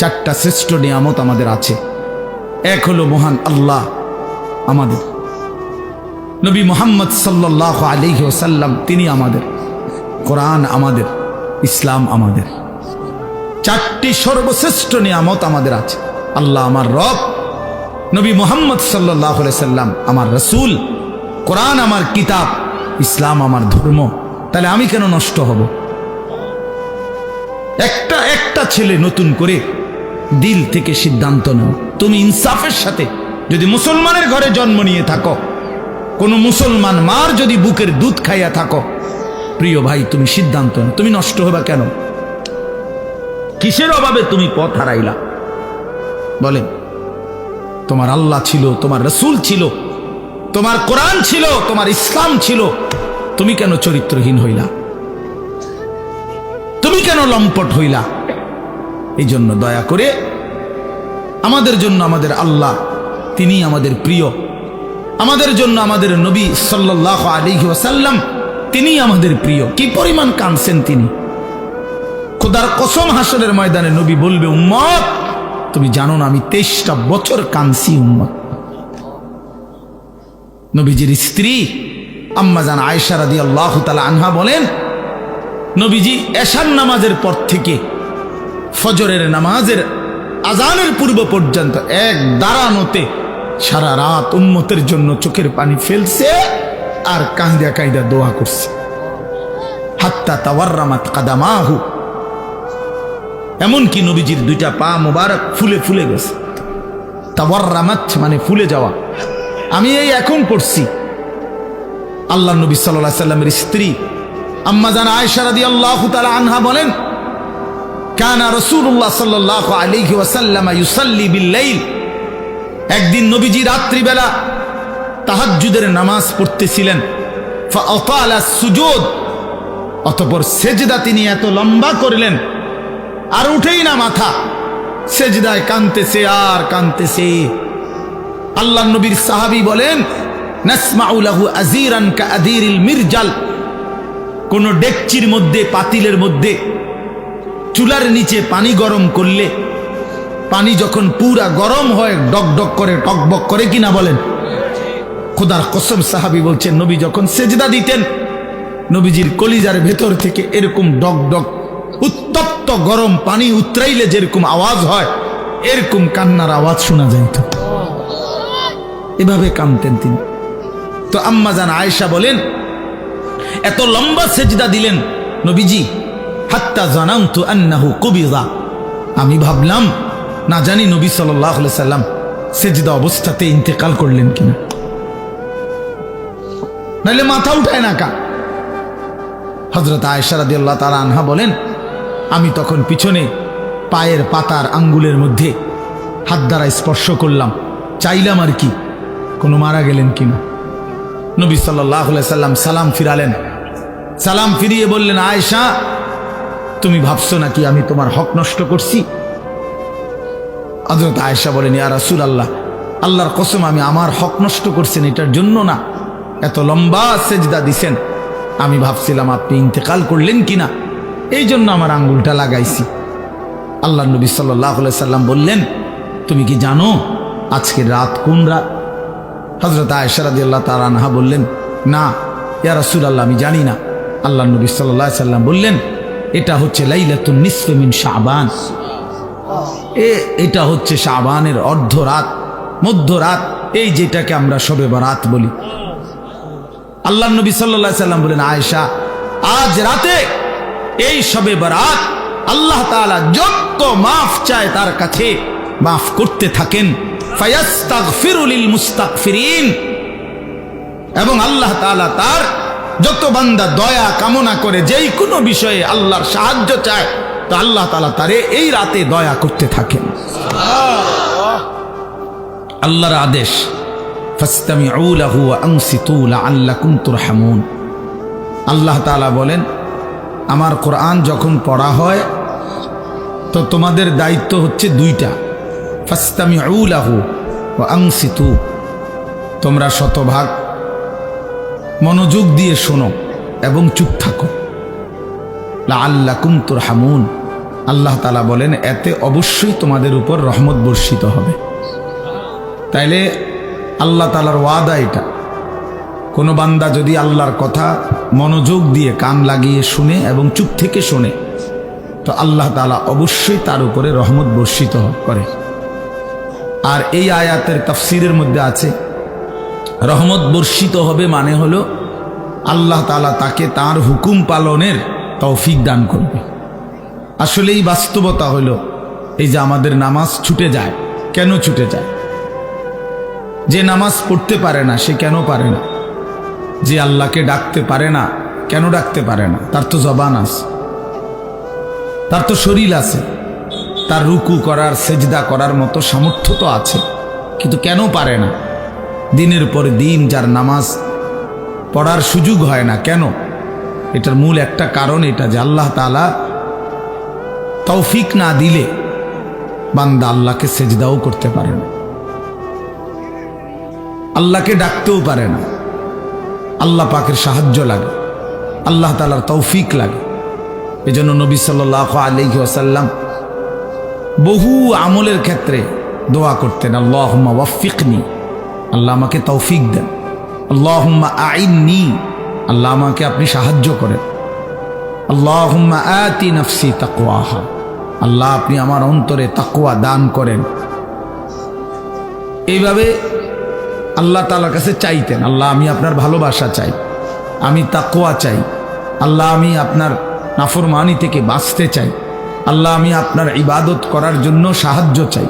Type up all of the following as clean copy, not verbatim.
চারটা শ্রেষ্ঠ নিয়ামত আমাদের আছে। এক হলো মহান আল্লাহ আমাদের, নবী মুহাম্মদ সাল্লাল্লাহু আলাইহি ওয়াসাল্লাম তিনি আমাদের, কোরআন আমাদের, ইসলাম আমাদের। চারটি সর্বশ্রেষ্ঠ নিয়ামত আমাদের আছে। আল্লাহ আমার রব, নবী মুহাম্মদ সাল্লাল্লাহু আলাইহি সাল্লাম আমার রাসূল, কোরআন আমার কিতাব, ইসলাম আমার ধর্ম। তাহলে আমি কেন নষ্ট হব? একটা ছেলে নতুন করে দিল থেকে সিদ্ধান্ত নাও। তুমি ইনসাফের সাথে যদি মুসলমানের ঘরে জন্ম নিয়ে থাকো, কোন মুসলমান মার যদি বুকের দুধ খাইয়া থাকো, প্রিয় ভাই তুমি সিদ্ধান্ত নাও, তুমি নষ্ট হবা কেন? কিসের অভাবে তুমি পথ হারাইলা? বলেন, তোমার আল্লাহ ছিল, তোমার রাসূল ছিল, তোমার কোরআন ছিল, তোমার ইসলাম ছিল, তুমি কেন চরিত্রহীন হইলা? তুমি কেন লম্পট হইলা? এই জন্য দয়া করে আমাদের জন্য আমাদের আল্লাহ তিনি আমাদের প্রিয়, আমাদের জন্য আমাদের নবী সাল্লাল্লাহু আলাইহি ওয়াসাল্লাম তিনি আমাদের প্রিয়। কি পরিমাণ কাঁদছেন তিনি! খোদার কসম, হাসরের ময়দানে নবী বলবে, উম্মত তুমি জানো না আমি 23টা বছর কাঁদছি উম্মত। নবীজির স্ত্রী আম্মা জান আয়েশা রাদিয়াল্লাহু তাআলা আনহা বলেন, নবীজি এশার নামাজের পর থেকে ফজরের নামাজের আজানের পূর্ব পর্যন্ত এক দাঁড়ানোতে সারা রাত উম্মতের জন্য চোখের পানি ফেলছে আর কাঁদা কাঁদা দোয়া করছে। হাত্তা তাওয়াররামাত কাদামাহু, এমনকি নবীজির দুইটা পা মোবারক ফুলে ফুলে গেছে। তাওয়াররামাত মানে ফুলে যাওয়া। আমি এই এখন পড়ছি। আল্লাহ নবী সাল্লাল্লাহু আলাইহি সাল্লামের স্ত্রী আম্মা জান আয়েশা রাদিয়াল্লাহু তাআলা আনহা বলেন, কানা রাসূলুল্লাহ সাল্লাল্লাহু আলাইহি ওয়াসাল্লাম ইউসাল্লি বিল-লাইল, একদিন নবীজি রাত্রিবেলা তাহাজ্জুদের নামাজ পড়তেছিলেন। ফাআতালা সুজুদ, অতঃপর সেজদা তিনি এত লম্বা করলেন আর উঠেই না মাথা, সেজদায় কাঁদতেছে আর কাঁদতেছে। আল্লাহ নবীর সাহাবী বলেন, নাসমাউ লাহু আযীরান কাআযীরিল মিরজাল, কোন ডেকচির মধ্যে, পাতিলের মধ্যে চুলার নিচে পানি গরম করলে পানি যখন পুরা গরম হয় ডকডক করে, টকবক করে কিনা বলেন? খোদার কসম, সাহাবী বলছেন নবী যখন সেজদা দিতেন নবীজির কলিজার ভেতর থেকে এরকম ডকডক উত্তপ্ত গরম পানি উতরাইলে যেরকম আওয়াজ হয় এরকম কান্নার আওয়াজ শোনা যাইত। এভাবে কাঁদতেন তিনি। তো আম্মা জান আয়েশা বলেন, এত লম্বা সেজদা দিলেন নবীজি, হাত্তা জানান্তু আন্নাহু কুবিযা, আমি ভাবলাম না জানি নবী সাল্লাল্লাহু আলাইহি সাল্লাম সেজদা অবস্থাতে ইন্তেকাল করলেন কিনা, নাইলে মাথা উঠায় না কা। হযরত আয়েশা রাদিয়াল্লাহু তাআলা আনহা বলেন, আমি তখন পিছনে পায়ের পাতার আঙ্গুলের মধ্যে হাত দ্বারা স্পর্শ করলাম, চাইলাম আর কি কোনো মারা গেলেন কিনা। নবী সাল্লাল্লাহু আলাইহি সাল্লাম সালাম ফিরালেন। সালাম ফিরিয়ে বললেন, আয়েশা তুমি ভাবছো নাকি আমি তোমার হক নষ্ট করছি? হযরত আয়েশা বলেন, ইয়া রাসূলুল্লাহ, আল্লাহর কসম আমি আমার হক নষ্ট করছেন এটার জন্য না, এত লম্বা সেজদা দিছেন, আমি ভাবছিলাম আপনি ইন্তেকাল করলেন কিনা, এই জন্য আমার আঙ্গুলটা লাগাইছি। আল্লাহ নবী সাল্লাল্লাহু আলাইহি সাল্লাম বললেন, তুমি কি জানো আজকের রাত কোন রাত? হযরত আয়েশা রাদিয়াল্লাহু তাআলা আনহা বললেন, না ইয়া রাসূলুল্লাহ আমি জানি না। আল্লাহ নবী সাল্লাল্লাহু আলাইহি সাল্লাম বললেন, এটা হচ্ছে লাইলাতুন নিসফি মিন শাবান, এটা হচ্ছে শাবানের অর্ধরাত, মধ্যরাত, এই যেটাকে আমরা শবে বরাত বলি। আল্লাহ নবী সাল্লাল্লাহু আলাইহি সাল্লাম বলেন, আয়েশা আজ রাতে এই শবে বরাত আল্লাহ তাআলা যত মাফ চায় তার কাছে মাফ করতে থাকেন। ফায়াস্তাগফিরু লিল মুস্তাগফিরিন, এবং আল্লাহ তাআলা তার যত বান্দা দয়া কামনা করে যেই কোনো বিষয়ে আল্লাহর সাহায্য চায় তো আল্লাহ তাআলা তারে এই রাতে দয়া করতে থাকেন। আল্লাহর আদেশ, ফাসতামিউ লাহু ওয়া আনসিতু লাআল্লাকুম তুরহামুন। আল্লাহ তাআলা বলেন, আমার কোরআন যখন পড়া হয় তো তোমাদের দায়িত্ব হচ্ছে দুইটা, ফাসতামিউ লাহু ওয়া আনসিতু, তোমরা শতভাগ মনোযোগ দিয়ে শোনো এবং চুপ থাকো। লাআল্লাকুম তুরহামুন, আল্লাহ তাআলা বলেন এতে অবশ্যই তোমাদের উপর রহমত বর্ষিত হবে। তাইলে আল্লাহ তাআলার ওয়াদা এটা, কোনো বান্দা যদি আল্লাহর কথা মনোযোগ দিয়ে কান লাগিয়ে শুনে এবং চুপ থেকে শোনে তো আল্লাহ তাআলা অবশ্যই তার উপরে রহমত বর্ষিত করে। আর এই আয়াতের তাফসীরের মধ্যে আছে রহমত বর্ষিত হবে মানে হলো আল্লাহ তাআলা তাকে তার হুকুম পালনের তৌফিক দান করবে। আসলে এই বাস্তবতা হলো এই যে আমাদের নামাজ ছুটে যায়, কেন ছুটে যায়? যে নামাজ পড়তে পারে না সে কেন পারে না? যে আল্লাহকে ডাকতে পারে না কেন ডাকতে পারে না? তার তো জবান আছে, তার তো শরীর আছে, তার রুকু করার সেজদা করার মতো সামর্থ্য তো আছে, কিন্তু কেন পারে না? দিনের পর দিন যার নামাজ পড়ার সুযোগ হয় না, কেন? এটার মূল একটা কারণ এটা যে আল্লাহ তাআলা তৌফিক না দিলে বান্দা আল্লাহকে সেজদাও করতে পারে না, আল্লাহকে ডাকতেও পারে না। আল্লাহ পাকের সাহায্য লাগে, আল্লাহ তাআলার তৌফিক লাগে। এজন্য নবী সাল্লাল্লাহু আলাইহি ওয়াসাল্লাম বহু আমলের ক্ষেত্রে দোয়া করতেন, আল্লাহুম্মা ওয়াফফিকনি, আল্লাহ আমাকে তৌফিক দেন। আল্লাহুম্মা আইন্নি, আল্লাহ আমাকে আপনি সাহায্য করেন। আল্লাহুম্মা আতি নাফসি তাকওয়াহা, আল্লাহ আপনি আমার অন্তরে তাকওয়া দান করেন। এইভাবে আল্লাহ তাআলার কাছে চাইতেন, আল্লাহ আমি আপনার ভালোবাসা চাই, আমি তাকওয়া চাই, আল্লাহ আমি আপনার নাফরমানি থেকে বাঁচতে চাই, আল্লাহ আমি আপনার ইবাদত করার জন্য সাহায্য চাই,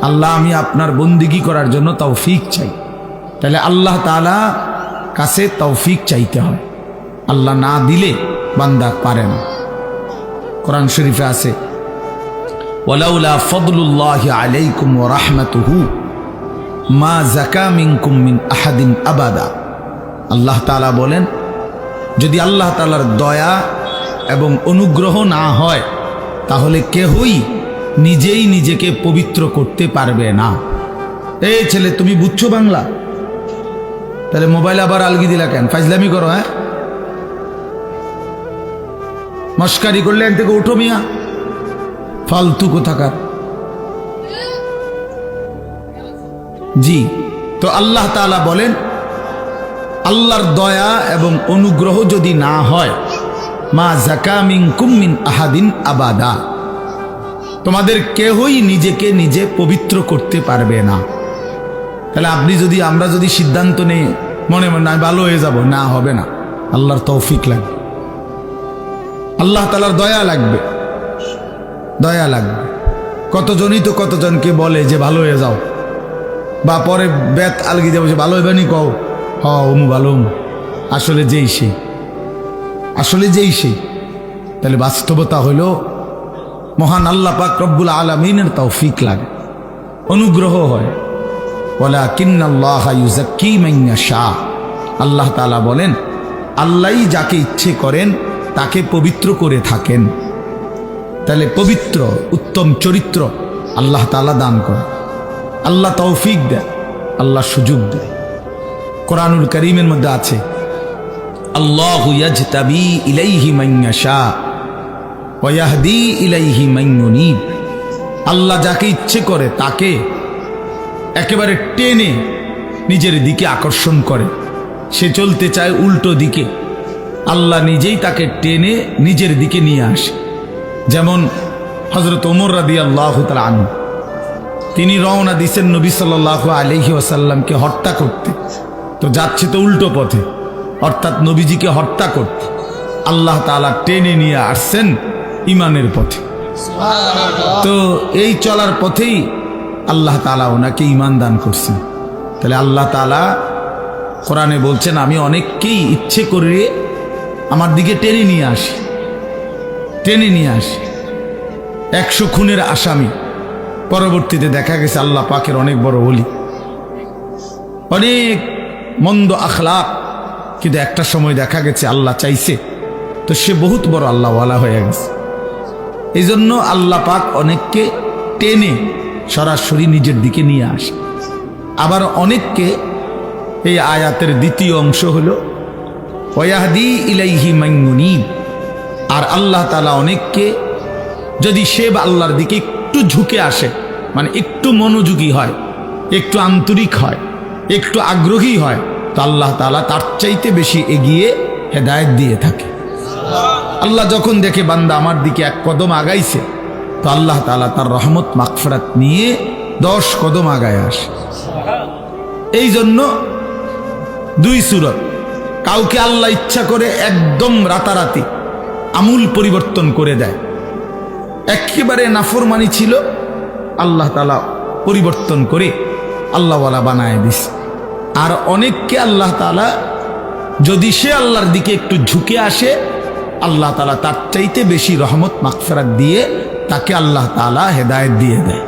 আল্লাহ আমি আপনার বন্দিগি করার জন্য তৌফিক চাই। তাহলে আল্লাহ তাআলা কাছে তৌফিক চাইতে হয়, আল্লাহ না দিলে বান্দা পারে না। কোরআন শরীফে আছে ওয়ালাউলা ফাদলুল্লাহি আলাইকুম ওয়া রাহমাতুহু মা যাকা মিনকুম মিন আহাদিন আবাদা। আল্লাহ তাআলা বলেন যদি আল্লাহ তাআলার দয়া এবং অনুগ্রহ না হয় তাহলে কেহই নিজেই নিজেকে পবিত্র করতে পারবে না। এই ছেলে তুমি বুঝছো বাংলা? তাহলে মোবাইল আবার আলগি দিলা কেন? ফাজলামি করো? হ্যাঁ, মস্কারি করলে এক থেকে উঠো মিয়া, ফালতু কোথাকার। জি, তো আল্লাহ তাআলা বলেন আল্লাহর দয়া এবং অনুগ্রহ যদি না হয় মা যাকা মিনকুম মিন আহাদিন আবাদা, তোমাদের কেহই নিজেকে নিজে পবিত্র করতে পারবে না। তাহলে আপনি যদি আমরা যদি সিদ্ধান্ত নেই মনে মনে আমি ভালো হয়ে যাব, না হবে না। আল্লাহর তৌফিক লাগবে, আল্লাহ তাআলার দয়া লাগবে, দয়া লাগবে। কতজনই তো কতজনকে বলে যে ভালো হয়ে যাও, বা পরে বেত আলগি দেবো যে ভালো হইবে নি, কও হ ওমু ভালো ওমু, আসলে যেই সেই, আসলে যেই সেই। তাহলে বাস্তবতা হইল মহান আল্লাহ পাক রব্বুল আলামিনের তৌফিক লাগে, অনুগ্রহ হয়। ওয়ালাকিন্নাল্লাহা ইউযাক্কি মান ইয়াশা, আল্লাহ তাআলা বলেন আল্লাহই যাকে ইচ্ছে করেন তাকে পবিত্র করে থাকেন। তাহলে পবিত্র উত্তম চরিত্র আল্লাহ তাআলা দান করেন, আল্লাহ তৌফিক দেয়, আল্লাহ সুযোগ দেয়। কোরআনুল কারীমের মধ্যে আছে আল্লাহু ইয়াজতাবি ইলাইহি মান ইয়াশা ওয়া ইয়াহদি ইলাইহি মান ইউনীব। আল্লাহ যাকে ইচ্ছে করে তাকে একেবারে টেনে নিজের দিকে আকর্ষণ করে। সে চলতে চায় উল্টো দিকে, আল্লাহ নিজেই তাকে টেনে নিজের দিকে নিয়ে আসে। যেমন হযরত ওমর রাদিয়াল্লাহু তাআলা আনহু, তিনি রওনা দিয়েছেন নবী সাল্লাল্লাহু আলাইহি ওয়াসাল্লামকে হত্যা করতে, তো যাচ্ছে তো উল্টো পথে, অর্থাৎ নবীজিকে হত্যা করতে। আল্লাহ তাআলা টেনে নিয়ে আসছেন ইমানের পথে। তো এই চলার পথেই আল্লাহ তাআলা ওনাকে ঈমান দান করছেন। তাহলে আল্লাহ তাআলা কোরআনে বলছেন আমি অনেককেই ইচ্ছে করে আমার দিকে টেনে নিয়ে আসি, টেনে নিয়ে আসি। 100 খুনের আসামি পরবর্তীতে দেখা গেছে আল্লাহ পাকের অনেক বড় ওলি, অনেক মন্দ আখলাক, কিন্তু একটা সময় দেখা গেছে আল্লাহ চাইছে তো সে বহুত বড় আল্লাহওয়ালা হয়ে গেছে। এই জন্য আল্লাহ পাক অনেককে টেনে সরাসরি নিজের দিকে নিয়ে আসে। আবার অনেককে, এই আয়াতের দ্বিতীয় অংশ হলো ওয়াহদি ইলাইহি মান ইউনীব, আর আল্লাহ তাআলা অনেককে যদি সে আল্লাহর দিকে একটু ঝুঁকে আসে, মানে একটু মনোযোগী হয়, একটু আন্তরিক হয়, একটু আগ্রহী হয়, তো আল্লাহ তাআলা তার চাইতে বেশি এগিয়ে হেদায়েত দিয়ে থাকে। আল্লাহ যখন দেখে বান্দা আমার দিকে এক কদম আগাইছে, তো আল্লাহ তাআলা তার রহমত মাগফিরাত নিয়ে 10 কদম আগায় আসে। এই জন্য 2 সূরত, কাউকে আল্লাহ ইচ্ছা করে একদম রাতারাতি আমূল পরিবর্তন করে দেয়। একেবারে নাফরমানি ছিল, আল্লাহ তাআলা পরিবর্তন করে আল্লাহওয়ালা বানায় দিস। আর অনেককে আল্লাহ তাআলা যদি সে আল্লাহর দিকে একটু ঝুঁকে আসে, আল্লাহ তাআলা তার চাইতে বেশি রহমত মাগফিরাত দিয়ে তাকে আল্লাহ তাআলা হেদায়েত দিয়ে দেয়।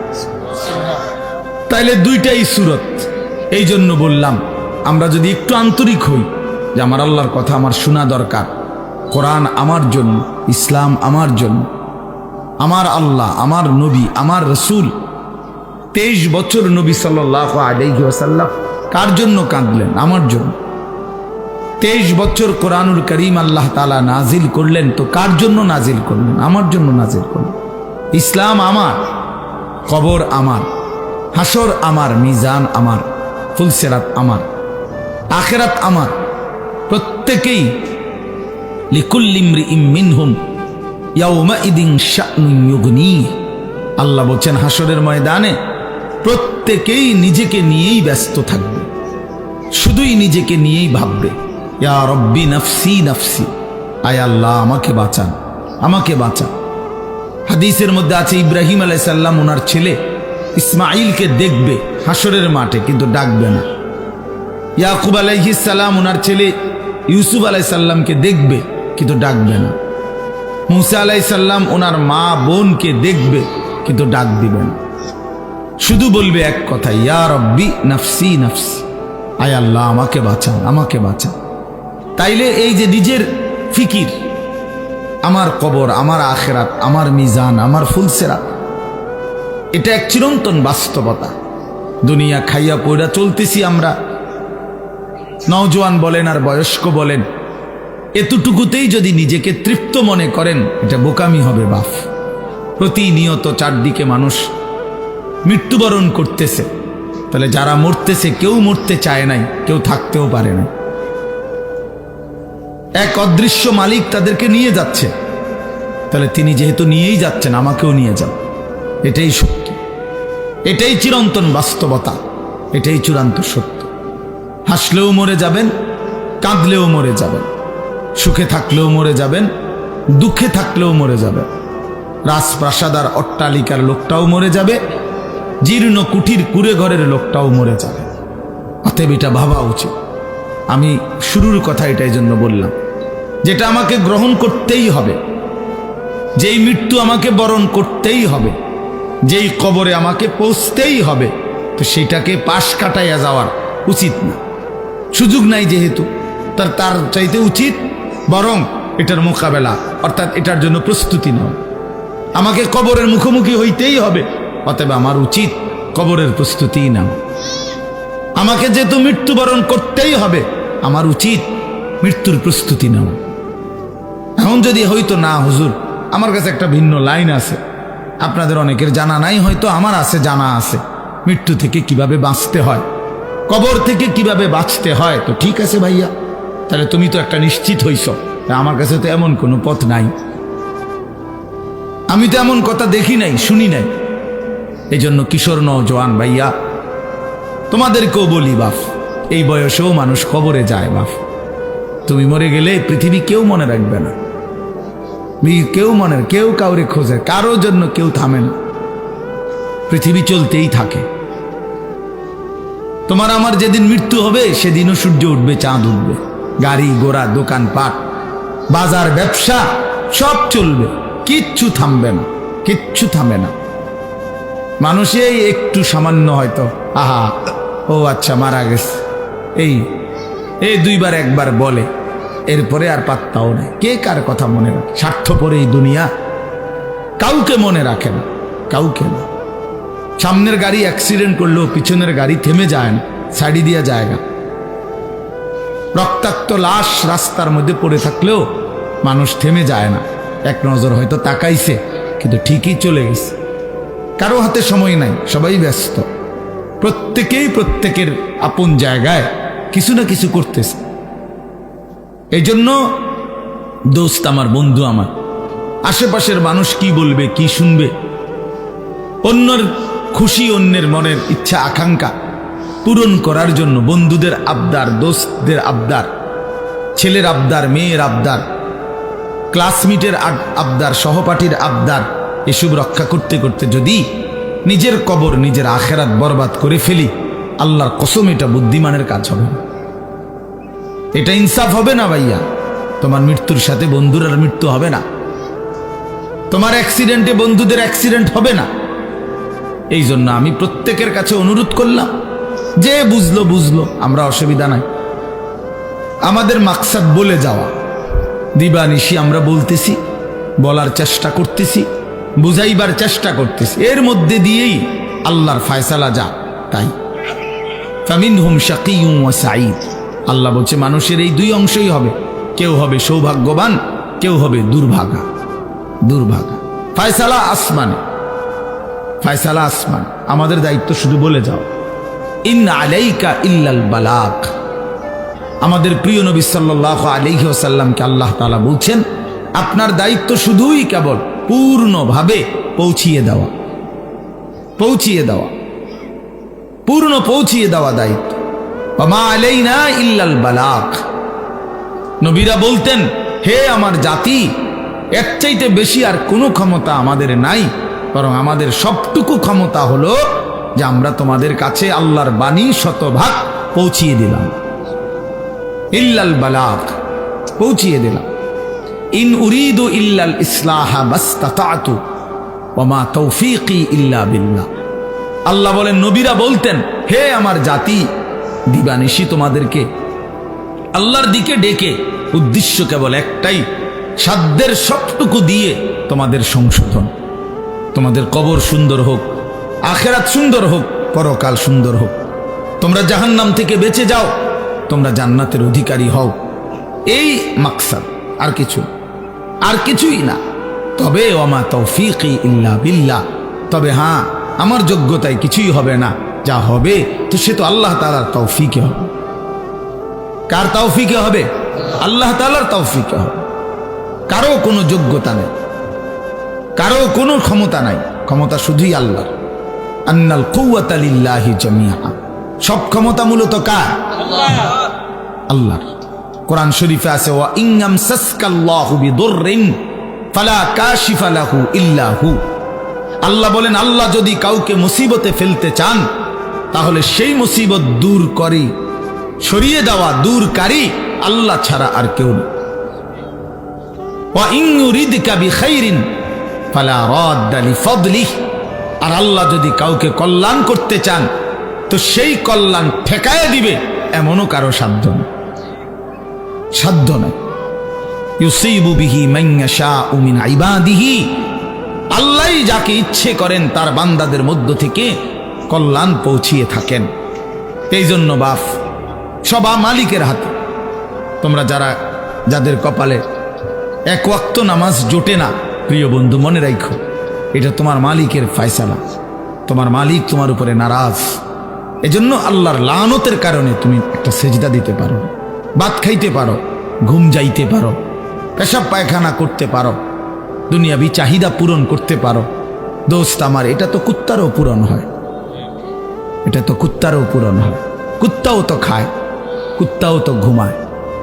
তাইলে 2টাই সূরত। এই জন্য বললাম, আমরা যদি একটু আন্তরিক হই যে আমার আল্লাহর কথা আমার শোনা দরকার, কোরআন আমার জন্য, ইসলাম আমার জন্য, আমার আল্লাহ, আমার নবী, আমার রসুল। 23 বছর নবী সাল্লাল্লাহু আলাইহি ওয়াসাল্লাম কার জন্য কাঁদলেন? আমার জন্য। 23 বছর কোরআনুল করিম আল্লাহ তাআলা নাজিল করলেন, তো কার জন্য নাজিল করলেন? আমার জন্য নাজিল করলেন। ইসলাম আমার, কবর আমার, হাসর আমার, মিজান আমার, ফুলসিরাত আমার, আখিরাত আমার। প্রত্যেকেই লিকুল্লি ইমরিইম মিনহুম ইয়াউমাইদিন শা'নুন ইউগনিহি। আল্লাহ বলেন হাসরের ময়দানে প্রত্যেকেই নিজেকে নিয়েই ব্যস্ত থাকবে, শুধুই নিজেকে নিয়েই ভাববে, ইয়া রব্বি নফসি নফসি, আয় আল্লাহ আমাকে বাঁচান, আমাকে বাঁচান। হাদিসের মধ্যে আছে ইব্রাহিম আলাইহিস সালাম ওনার ছেলে ইসমাঈলকে দেখবে হাসরের মাঠে, কিন্তু ডাকবে না। ইয়াকুব আলাইহিস সালাম ওনার ছেলে ইউসুফ আলাইহিস সালামকে দেখবে, কিন্তু ডাকবে না। মুসা আলাইহিস সালাম ওনার মা বোনকে দেখবে, কিন্তু ডাক দিবে না। শুধু বলবে এক কথা, ইয়া রব্বি নফসি নফসি, আয় আল্লাহ আমাকে বাঁচান, আমাকে বাঁচান। তাইলে এই যে নিজের ফিকির, আমার কবর, আমার আখিরাত, আমার মিজান, আমার ফুলসিরাত, এটা এক চিরন্তন বাস্তবতা। দুনিয়া খাইয়া পয়রা চলতেছি আমরা, নওজোয়ান বলেন আর বয়স্ক বলেন, এতটুকুতেই যদি নিজেকে তৃপ্ত মনে করেন, এটা বোকামি হবে বাপ। প্রতিনিয়ত চারদিকে মানুষ মৃত্যুবরণ করতেছে, তাহলে যারা মরতেছে কেউ মরতে চায় নাই, কেউ থাকতেও পারে না। এক অদৃশ্য মালিক তাদেরকে নিয়ে যাচ্ছে, তাহলে তিনি যেহেতু নিয়েই যাচ্ছেন, আমাকেও নিয়ে যান। এটাই সত্য, এটাই চিরন্তন বাস্তবতা, এটাই চূড়ান্ত সত্য। হাসলেও মরে যাবেন, কাঁদলেও মরে যাবেন, সুখে থাকলেও মরে যাবেন, দুঃখে থাকলেও মরে যাবেন। রাজপ্রাসাদ আর অট্টালিকার লোকটাও মরে যাবে, জীর্ণ কুঠির কুড়ে ঘরের লোকটাও মরে যাবে। অতএব এটা ভাবা উচিত। আমি শুরুর কথা এটাই জন্য বললাম, যেটা আমাকে গ্রহণ করতেই হবে, যেই মৃত্যু আমাকে বরণ করতেই হবে, যেই কবরে আমাকে পৌঁছতেই হবে, তো সেটাকে পাশ কাটাইয়া যাওয়ার উচিত না। সুযোগ নাই যেহেতু, তার চাইতে উচিত বরং এটার মোকাবেলা, অর্থাৎ এটার জন্য প্রস্তুতি নাও। আমাকে কবরের মুখোমুখি হইতেই হবে, অতএব আমার উচিত কবরের প্রস্তুতি নাও। আমাকে যেহেতু মৃত্যুবরণ করতেই হবে, আমার উচিত মৃত্যুর প্রস্তুতি নাও। এখন যদি হয়তো না হুজুর, আমার কাছে একটা ভিন্ন লাইন আছে, আপনাদের অনেকের জানা নাই, হয়তো আমার আছে, জানা আছে, মৃত্যু থেকে কিভাবে বাঁচতে হয়, কবর থেকে কিভাবে বাঁচতে হয়। তো ঠিক আছে ভাইয়া, তাহলে তুমি তো একটা নিশ্চিত হইছ। আমার কাছে তো এমন কোনো পথ নাই, আমি তো এমন কথা দেখি নাই, শুনি নাই। এই জন্য কিশোর নওজোয়ান ভাইয়া, তোমাদেরকেও বলি বাপ, এই বয়সেও মানুষ কবরে যায় বাপ। তুমি মরে গেলে পৃথিবী কেউ মনে রাখবে না, কেউ কাউরে খোঁজে, কারো জন্য কেউ থামে না, পৃথিবী চলতেই থাকে। তোমার আমার যেদিন মৃত্যু হবে, সেদিনও সূর্য উঠবে, চাঁদ উঠবে, গাড়ি ঘোড়া, দোকানপাট, বাজার, ব্যবসা সব চলবে, কিচ্ছু থামবে না, কিচ্ছু থামে না। মানুষে একটু সামান্য হয়তো আহা ও আচ্ছা মারা গেছে, এই 2 বার 1 বার বলে, এরপরে আর পাত্তাও নেই। কে কার কথা মনে রাখে? স্বার্থপর এই দুনিয়া, কাউকে মনে রাখে না, কাউকে না। সামনের গাড়ি অ্যাক্সিডেন্ট করলেও পিছনের গাড়ি থেমে যায় না, সাইডে দিয়া জায়গা। রক্তাক্ত লাশ রাস্তার মধ্যে পড়ে থাকলেও মানুষ থেমে যায় না, এক নজর হয়তো তাকাইছে, কিন্তু ঠিকই চলে গেছে। কারো হাতে সময় নাই, সবাই ব্যস্ত, প্রত্যেকেই প্রত্যেকের আপন জায়গায় কিছু না কিছু করতেছে। এই জন্য দোস্ত আমার, বন্ধু আমার, আশেপাশের মানুষ কি বলবে, কি শুনবে, অন্যের খুশি, অন্যের মনের ইচ্ছা আকাঙ্ক্ষা পূরণ করার জন্য বন্ধুদের আবদার, দোস্তদের আবদার, ছেলের আবদার, মেয়ের আবদার, ক্লাসমেটের আবদার, সহপাঠীর আবদার, এসব রক্ষা করতে করতে যদি নিজের কবর, নিজের আখেরাত বরবাদ করে ফেলি, আল্লাহর কসম এটা বুদ্ধিমানের কাজ হবে না, এটা ইনসাফ হবে না ভাইয়া। তোমার মৃত্যুর সাথে বন্ধুর আর মৃত্যু হবে না, তোমার অ্যাক্সিডেন্টে বন্ধুদের অ্যাক্সিডেন্ট হবে না। এই জন্য আমি প্রত্যেকের কাছে অনুরোধ করলাম, যে বুঝলো বুঝলো, আমরা অসুবিধা নাই। আমাদের মাকসাদ বলে যাওয়া, দিবানিশি আমরা বলতেছি, বলার চেষ্টা করতেছি, বুঝাইবার চেষ্টা করতেছি, এর মধ্যে দিয়েই আল্লাহর ফায়সালা যা তাই। ফামিনহুম শাকিয়্যুন ওয়া সাঈদ, আল্লাহ বলছে মানুষের এই দুই অংশই হবে, কেউ হবে সৌভাগ্যবান, কেউ হবে দুর্ভাগা। দুর্ভাগা ফায়সালা আসমানে, ফায়সালা আসমান। আমাদের দায়িত্ব শুধু বলে যাও, ইন আলাইকা ইল্লাল বালাগ। আমাদের প্রিয় নবী সাল্লাল্লাহু আলাইহি ওয়াসাল্লামকে আল্লাহ তাআলা বলছেন, আপনার দায়িত্ব শুধুই কেবল পূর্ণভাবে পৌঁছিয়ে দেওয়া, পৌঁছিয়ে দেওয়া, পূর্ণ পৌঁছিয়ে দেওয়া দায়িত্ব। ওয়া আলাইনা ইল্লাল বালাগ। নবীরা বলতেন, হে আমার জাতি, এর চাইতে বেশি আর কোনো ক্ষমতা আমাদের নাই, বরং আমাদের সবটুকু ক্ষমতা হলো যে আমরা তোমাদের কাছে আল্লাহর বাণী শতভাগ পৌঁছিয়ে দিলাম। ইল্লাল বালাগ, পৌঁছিয়ে দিলাম। ইন উরিদু ইল্লাল ইসলাহা মাসতাতাতু ওয়া মা তৌফিকি ইল্লা বিল্লাহ। আল্লাহ বলেন, নবীরা বলতেন, হে আমার জাতি, দিবানিশি তোমাদেরকে আল্লাহর দিকে ডেকে উদ্দেশ্য কেবল একটাই, সাধ্যের সবটুকু দিয়ে তোমাদের সংশোধন, তোমাদের কবর সুন্দর হোক, আখেরাত সুন্দর হোক, পরকাল সুন্দর হোক, তোমরা জাহান্নাম থেকে বেঁচে যাও, তোমরা জান্নাতের অধিকারী হও। এই মাকসাদ, আর কিছু, আর কিছুই না। তবে ওয়ামা তৌফিকি ইল্লা বিল্লাহ, তবে হ্যাঁ, আমার যোগ্যতায় কিছুই হবে না, যা হবে তো সে তো আল্লাহ তাআলার তৌফিকে হবে। কার তৌফিকে হবে? আল্লাহ তাআলার তৌফিকে হবে। কারো কোনো যোগ্যতা নেই, কারো কোনো ক্ষমতা নাই, ক্ষমতা শুধুই আল্লাহর। আন্নাল কুওয়াতা লিল্লাহি জামিআ, সব ক্ষমতা মূলত কার? আল্লাহর। কোরআন শরীফে আছে, ওয়া ইনয়ামসাসকাল্লাহু বিদুররিন ফালা কাশিফা লাহু ইল্লা হু। আল্লাহ বলেন, আল্লাহ যদি কাউকে মুসিবতে ফেলতে চান, তাহলে সেই মুসিবত দূর করে, সরিয়ে দেওয়া, দূরকারী আল্লাহ ছাড়া আর কেউ নেই। ওয়া ইন ইউরিদকা বিখাইরিন ফালা রাদ্দা লিফাদলিহি, আর আল্লাহ যদি কাউকে কল্যাণ করতে চান, তো সেই কল্যাণ ঠেকায় দিবে, এমনও কারো সাধ্য নেই, সাধ্য নেই। ইউসিবু বিহি মান ইয়াশাউ মিন ইবাদিহি, আল্লাহই যাকে ইচ্ছে করেন তার বান্দাদের মধ্য থেকে কল্যাণ পৌঁছিয়ে থাকেন। এই জন্য বাপ, সবা মালিকের হাতে। তোমরা যাদের কপালে এক ওয়াক্ত নামাজ জোটে না, প্রিয় বন্ধু, মনে রাখো, এটা তোমার মালিকের ফয়সালা। তোমার মালিক তোমার উপরে নারাজ। এজন্য আল্লাহর লানতের কারণে তুমি একটা সেজদা দিতে পারো, ভাত খাইতে পারো, ঘুম যাইতে পারো, পেশাব পায়খানা করতে পারো, দুনিয়াবি চাহিদা পূরণ করতে পারো। দোস্ত আমার, এটা তো কুত্তারও পূরণ হয়, এটা তো কুত্তারও পূরণ হয়। কুত্তাও তো খায়, কুত্তাও তো ঘুমায়,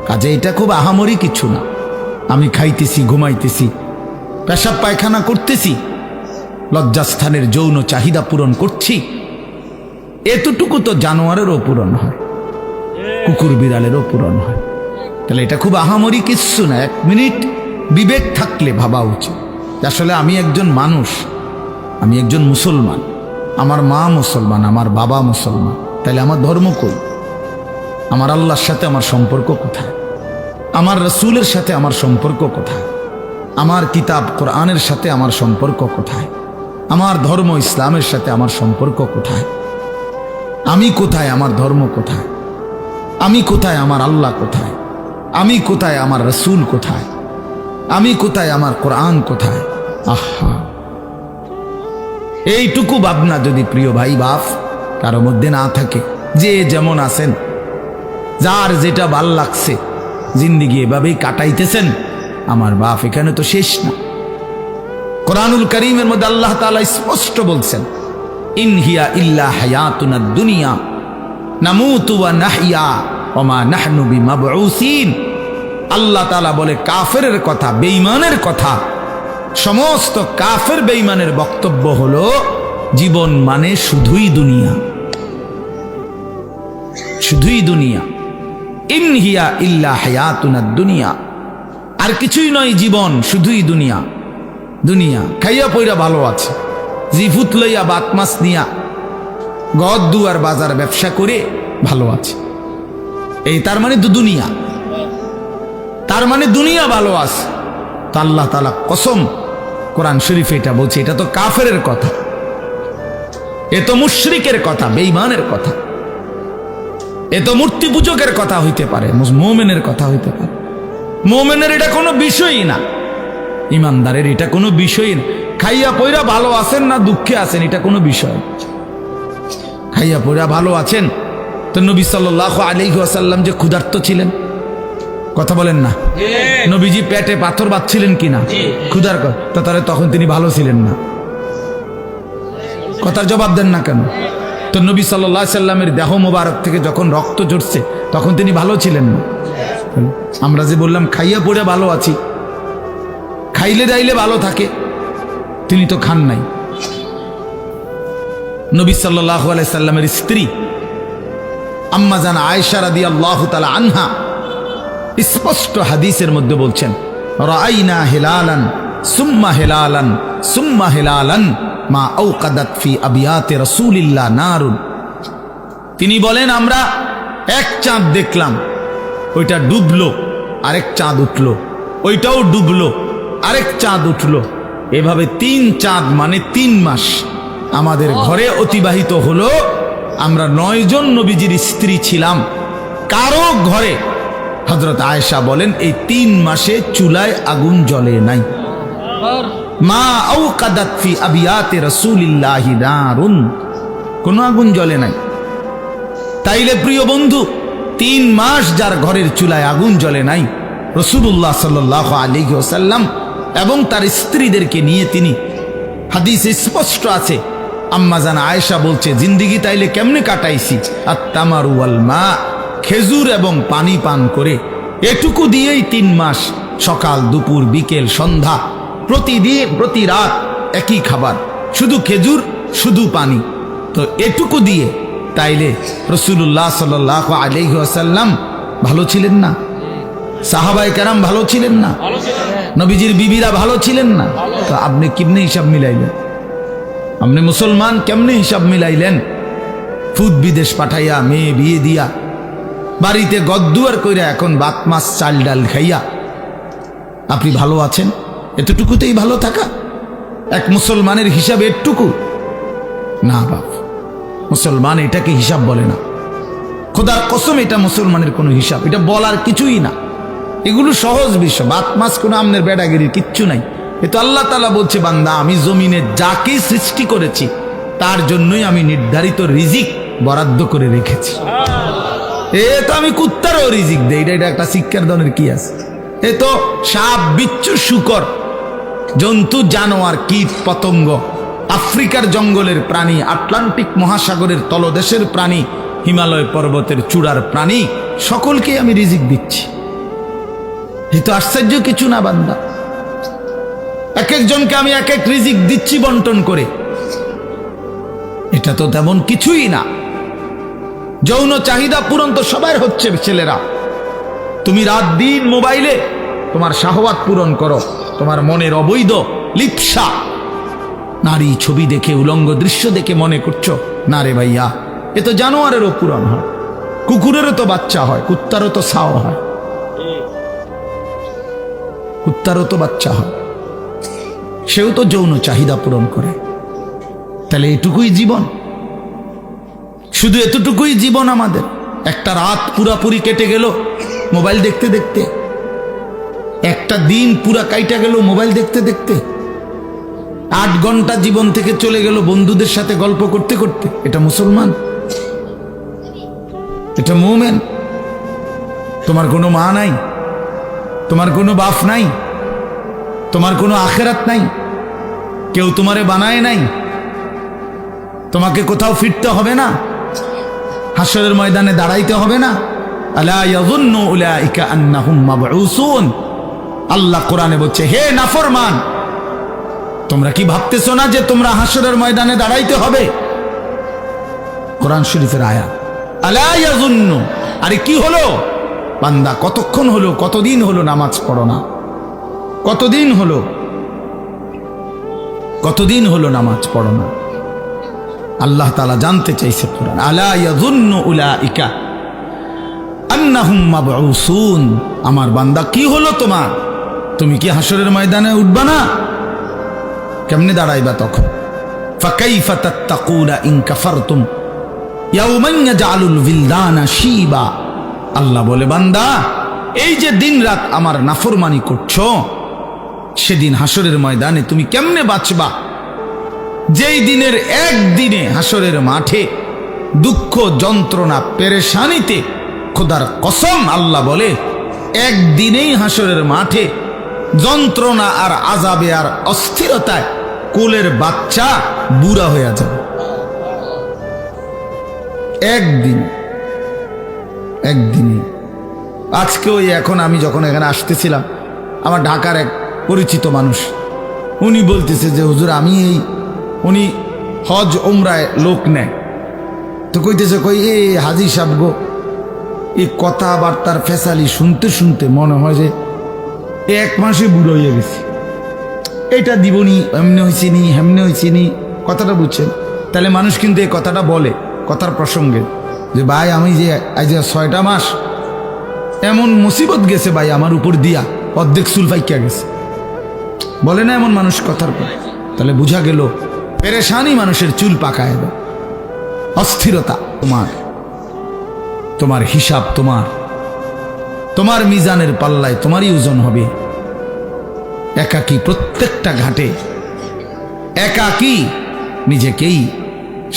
কাজে এটা খুব আহামরি কিছু না। আমি খাইতেছি, ঘুমাইতেছি, পেশাব পায়খানা করতেছি, লজ্জাস্থানের যৌন চাহিদা পূরণ করছি, এতটুকু তো জানোয়ারেরও পূরণ হয়, কুকুর বিড়ালেরও পূরণ হয়। তাহলে এটা খুব আহামরি কিচ্ছু না। এক মিনিট বিবেক থাকলে ভাবা উচিত, আসলে আমি একজন মানুষ, আমি একজন মুসলমান, আমার মা মুসলমান, আমার বাবা মুসলমান, তাহলে আমার ধর্ম কই? আমার আল্লাহর সাথে আমার সম্পর্ক কোথায়? আমার রসুলের সাথে আমার সম্পর্ক কোথায়? আমার কিতাব কোরআনের সাথে আমার সম্পর্ক কোথায়? আমার ধর্ম ইসলামের সাথে আমার সম্পর্ক কোথায়? আমি কোথায়? আমার ধর্ম কোথায়? আমি কোথায়? আমার আল্লাহ কোথায়? আমি কোথায়? আমার রসুল কোথায়? আমি কোথায়? আমার কোরআন কোথায়? আহা, এইটুকু ভাবনা যদি প্রিয় ভাই বাপ কারো মধ্যে না থাকে, যে যেমন আছেন, যার যেটা ভাল লাগছে জিন্দিগি এভাবেই কাটাইতেছেন, আমার বাপ এখানে তো শেষ না। কোরআনুল কারীমের মধ্যে আল্লাহ তাআলা স্পষ্ট বলছেন, ইন হিয়া ইল্লা হায়াতুনা দুনিয়া নামুতু ওয়া নাহইয়া ওয়া মা নাহনু বিমাবউসিন। আল্লাহ তাআলা বলে কাফেরের কথা, বেঈমানের কথা, সমস্ত কাফের বেঈমানের বক্তব্য হলো জীবন মানে শুধুই দুনিয়া, শুধুই দুনিয়া। ইন হিয়া ইল্লা হায়াতুনা দুনিয়া, আর কিছুই নয় জীবন, শুধুই দুনিয়া। দুনিয়া খাইয়া পইরা ভালো আছে, জিফুত লইয়া বাত মাছ নিয়া ঘর দুয়ার বাজার ব্যবসা করে ভালো আছে, এই তার মানে তো দুনিয়া, তার মানে দুনিয়া ভালো আছে। তো আল্লাহ তাআলা কসম কোরআন শরীফে এটা বলছে, এটা তো কাফেরের কথা, এ তো মুশরিকের কথা, বেঈমানের কথা, এ তো মূর্তি পূজকের কথা হইতে পারে, মুমিনের কথা হইতে পারে। মুমিনের এটা কোনো বিষয়ই না, ইমানদারের এটা কোনো বিষয়ই না। খাইয়া পয়রা ভালো আছেন না দুঃখে আছেন, এটা কোনো বিষয়। খাইয়া পয়রা ভালো আছেন তো নবী সাল্লাল্লাহু আলাইহি ওয়াসাল্লাম যে ক্ষুধার্ত ছিলেন, কথা বলেন না, নবীজি পেটে পাথর বাঁধছিলেন কিনা ক্ষুধার কথা, তাহলে তখন তিনি ভালো ছিলেন না? কথার জবাব দেন না কেন? তো নবী সাল্লাল্লাহু আলাইহি সাল্লামের দেহ মোবারক থেকে যখন রক্ত ঝরছে তখন তিনি ভালো ছিলেন না? আমরা যে বললাম খাইয়া পড়ে ভালো আছি, খাইলে যাইলে ভালো থাকে, তিনি তো খান নাই। নবী সাল্লাল্লাহু আলাইহি সাল্লামের স্ত্রী আম্মা জান আয়েশা রাদিয়াল্লাহু তাআলা আনহা স্পষ্ট হাদিসের মধ্যে বলছেন, রাআইনা হিলালান সুম্মা হিলালান সুম্মা হিলালান মা আওকাদাত ফি আবিয়াতি রাসূলিল্লাহ নারুন। তিনি বলেন আমরা এক চাঁদ দেখলাম, ওইটা ডুবলো, আরেক চাঁদ উঠলো, ওইটাও ডুবলো, আরেক চাঁদ উঠলো, এভাবে 3 চাঁদ মানে 3 মাস আমাদের ঘরে অতিবাহিত হলো। আমরা 9 জন নবীজির স্ত্রী ছিলাম, কারো ঘরে, হযরত আয়েশা বলেন, এই 3 মাসে চুলায় আগুন জ্বলে নাই। মা আওকাদাত ফি আবিয়াতি রাসূলিল্লাহি নারুন, কোন আগুন জ্বলে নাই। তাইলে প্রিয় বন্ধু, 3 মাস যার ঘরের চুলায় আগুন জ্বলে নাই, রাসূলুল্লাহ সাল্লাল্লাহু আলাইহি ওয়াসাল্লাম এবং তার স্ত্রীদেরকে নিয়ে তিনি, হাদিসে স্পষ্ট আছে, আম্মা জান আয়েশা বলছে, জিন্দেগি তাইলে কেমনে কাটাইছি, আত-তামারু ওয়াল মা, খেজুর এবং পানি পান করে, এটুকু দিয়েই 3 মাস, সকাল দুপুর বিকেল সন্ধ্যা, প্রতিদিন প্রতি রাত একই খাবার, শুধু খেজুর শুধু পানি। তো এটুকু দিয়ে তাইলে রাসূলুল্লাহ সাল্লাল্লাহু আলাইহি ওয়াসাল্লাম ভালো ছিলেন না? সাহাবায়ে কেরাম ভালো ছিলেন না? নবীজির বিবিরা ভালো ছিলেন না? তো আপনি কেমনে হিসাব মিলাইলেন? আপনি মুসলমান কেমনে হিসাব মিলাইলেন? ফুদ বিদেশ পাঠাইয়া, মেয়ে বিয়ে দিয়া, বাড়িতে গদ্দুয়ার কইরা, এখন ভাত মাছ চাল ডাল খাইয়া আপনি ভালো আছেন? এতটুকুতেই ভালো থাকা এক মুসলমানের হিসাব? এটুকু না বাপ, মুসলমান এটাকে হিসাব বলে না। খোদার কসম, এটা মুসলমানের কোনো হিসাব, এটা বলার কিছুই না। এগুলো সহজ বিষয়, ভাত মাছ কোনো আমনের বেড়াগিরির কিচ্ছু নাই। এ তো আল্লাহ তাআলা বলছে, বান্দা আমি জমিনে যাকে সৃষ্টি করেছি তার জন্যই আমি নির্ধারিত রিজিক বরাদ্দ করে রেখেছি। এ তো আমি কুত্তারও রিজিক দেই, এটা একটা শিক্ষার ধরনের কি আছে? এ তো সাপ বিচ্ছু শুকর, জন্তু জানোয়ার কীট পতঙ্গ, আফ্রিকার জঙ্গলের প্রাণী, আটলান্টিক মহাসাগরের তলদেশের প্রাণী, হিমালয় পর্বতের চূড়ার প্রাণী, সকলকে আমি রিজিক দিচ্ছি। এ তো আশ্চর্য কিছু না বান্দা, এক একজনকে আমি এক এক রিজিক দিচ্ছি বন্টন করে, এটা তো তেমন কিছুই না। যৌন চাহিদা পূরণ তো সবার হচ্ছে ছেলেরা, তুমি রাত দিন মোবাইলে তোমার শাহওয়াত পূরণ করো, তোমার মনের অবৈধ লিপ্সা, নারী ছবি দেখে, উলঙ্গ দৃশ্য দেখে মনে করছো না রে ভাইয়া, এ তো জানোয়ারেরও পূরণ হয়, কুকুরেরও তো বাচ্চা হয়, কুত্তারও তো ছাও হয়, কুত্তারও তো বাচ্চা হয়, সেও তো যৌন চাহিদা পূরণ করে। তাহলে এটুকুই জীবন, শুধু এতটুকুই জীবন আমাদের। একটা রাত পুরাপুরি কেটে গেল মোবাইল দেখতে দেখতে, একটা দিন পুরা কাইটা গেল মোবাইল দেখতে দেখতে, 8 ঘন্টা জীবন থেকে চলে গেল বন্ধুদের সাথে গল্প করতে করতে। এটা মুসলমান? এটা মুমিন? তোমার কোনো মা নাই, তোমার কোনো বাপ নাই, তোমার কোনো আখিরাত নাই, কেউ তোমারে বানায় নাই, তোমাকে কোথাও ফিরতে হবে না, হাসরের ময়দানে দাঁড়াইতে হবে না। আলা ইয়াযুন্নু উলাইকা আন্নাহুম মাবউসুন। আল্লাহ কোরআনে বলছে, হে নাফরমান, তোমরা কি ভাবতেছো না যে তোমরা হাসরের ময়দানে দাঁড়াইতে হবে? কোরআন শরীফের আয়াত। আলা ইয়াযুন্নু, আরে কি হলো বান্দা, কতক্ষণ হলো, কতদিন হলো নামাজ পড়ো না? কতদিন হলো, কতদিন হলো নামাজ পড়ো না? আল্লাহ তাআলা জানতে চাইছে কোরআন, আলা ইয়াযুন্নু উলাইকা আন্নাহুম মাবউসুন। আমার বান্দা কি হলো তোমার? তুমি কি হাসরের ময়দানে উঠবা না? কেমনে দাঁড়াইবা তখন? ফাকাইফা তাত্তাকুনা ইন কাফারতুম ইয়াওমান ইয়াজআলুল বিলদানা শিবা। আল্লাহ বলে, বান্দা এই যে দিন রাত আমার নাফরমানি করছো, সেদিন হাসরের ময়দানে তুমি কেমনে বাঁচবা? যেই দিনের একদিনে হাসরের মাঠে দুঃখ যন্ত্রণা পেরেশানিতে, খোদার কসম আল্লাহ বলে, একদিনেই হাসরের মাঠে যন্ত্রণা আর আযাবে আর অস্থিরতায় কোলের বাচ্চা বুড়া হয়ে যাবে। একদিনে। আজকে ওই এখন আমি যখন এখানে আসতেছিলাম, আমার ঢাকার এক পরিচিত মানুষ, উনি বলতেছে যে হুজুর আমি উনি হজ ওমরায় লোক নেয়, তো কইতেছে কই এই হাজি সাহেব গো, এই কথাবার্তার ফেসালি শুনতে শুনতে মনে হয় যে 1 মাসে বুড়ো হয়ে গেছি, এটা দিবনি, এমনি হয়েছি নি, হেমনি হয়েছি নি, কথাটা বুঝছেন? তাহলে মানুষ কিন্তু এই কথাটা বলে কথার প্রসঙ্গে যে ভাই আমি যে আজ 6টা মাস এমন মুসিবত গেছে ভাই আমার উপর দিয়া, অর্ধেক চুল পাইকা গেছে, বলে না এমন মানুষ কথার পর? তাহলে বুঝা গেল পেরেশানি মানুষের চুল পাকায় দেয়, অস্থিরতা তোমার হিসাব তোমার মিজানের পাল্লায় তোমারই ওজন হবে। একাকী প্রত্যেকটা ঘাটে একাকী নিজেকেই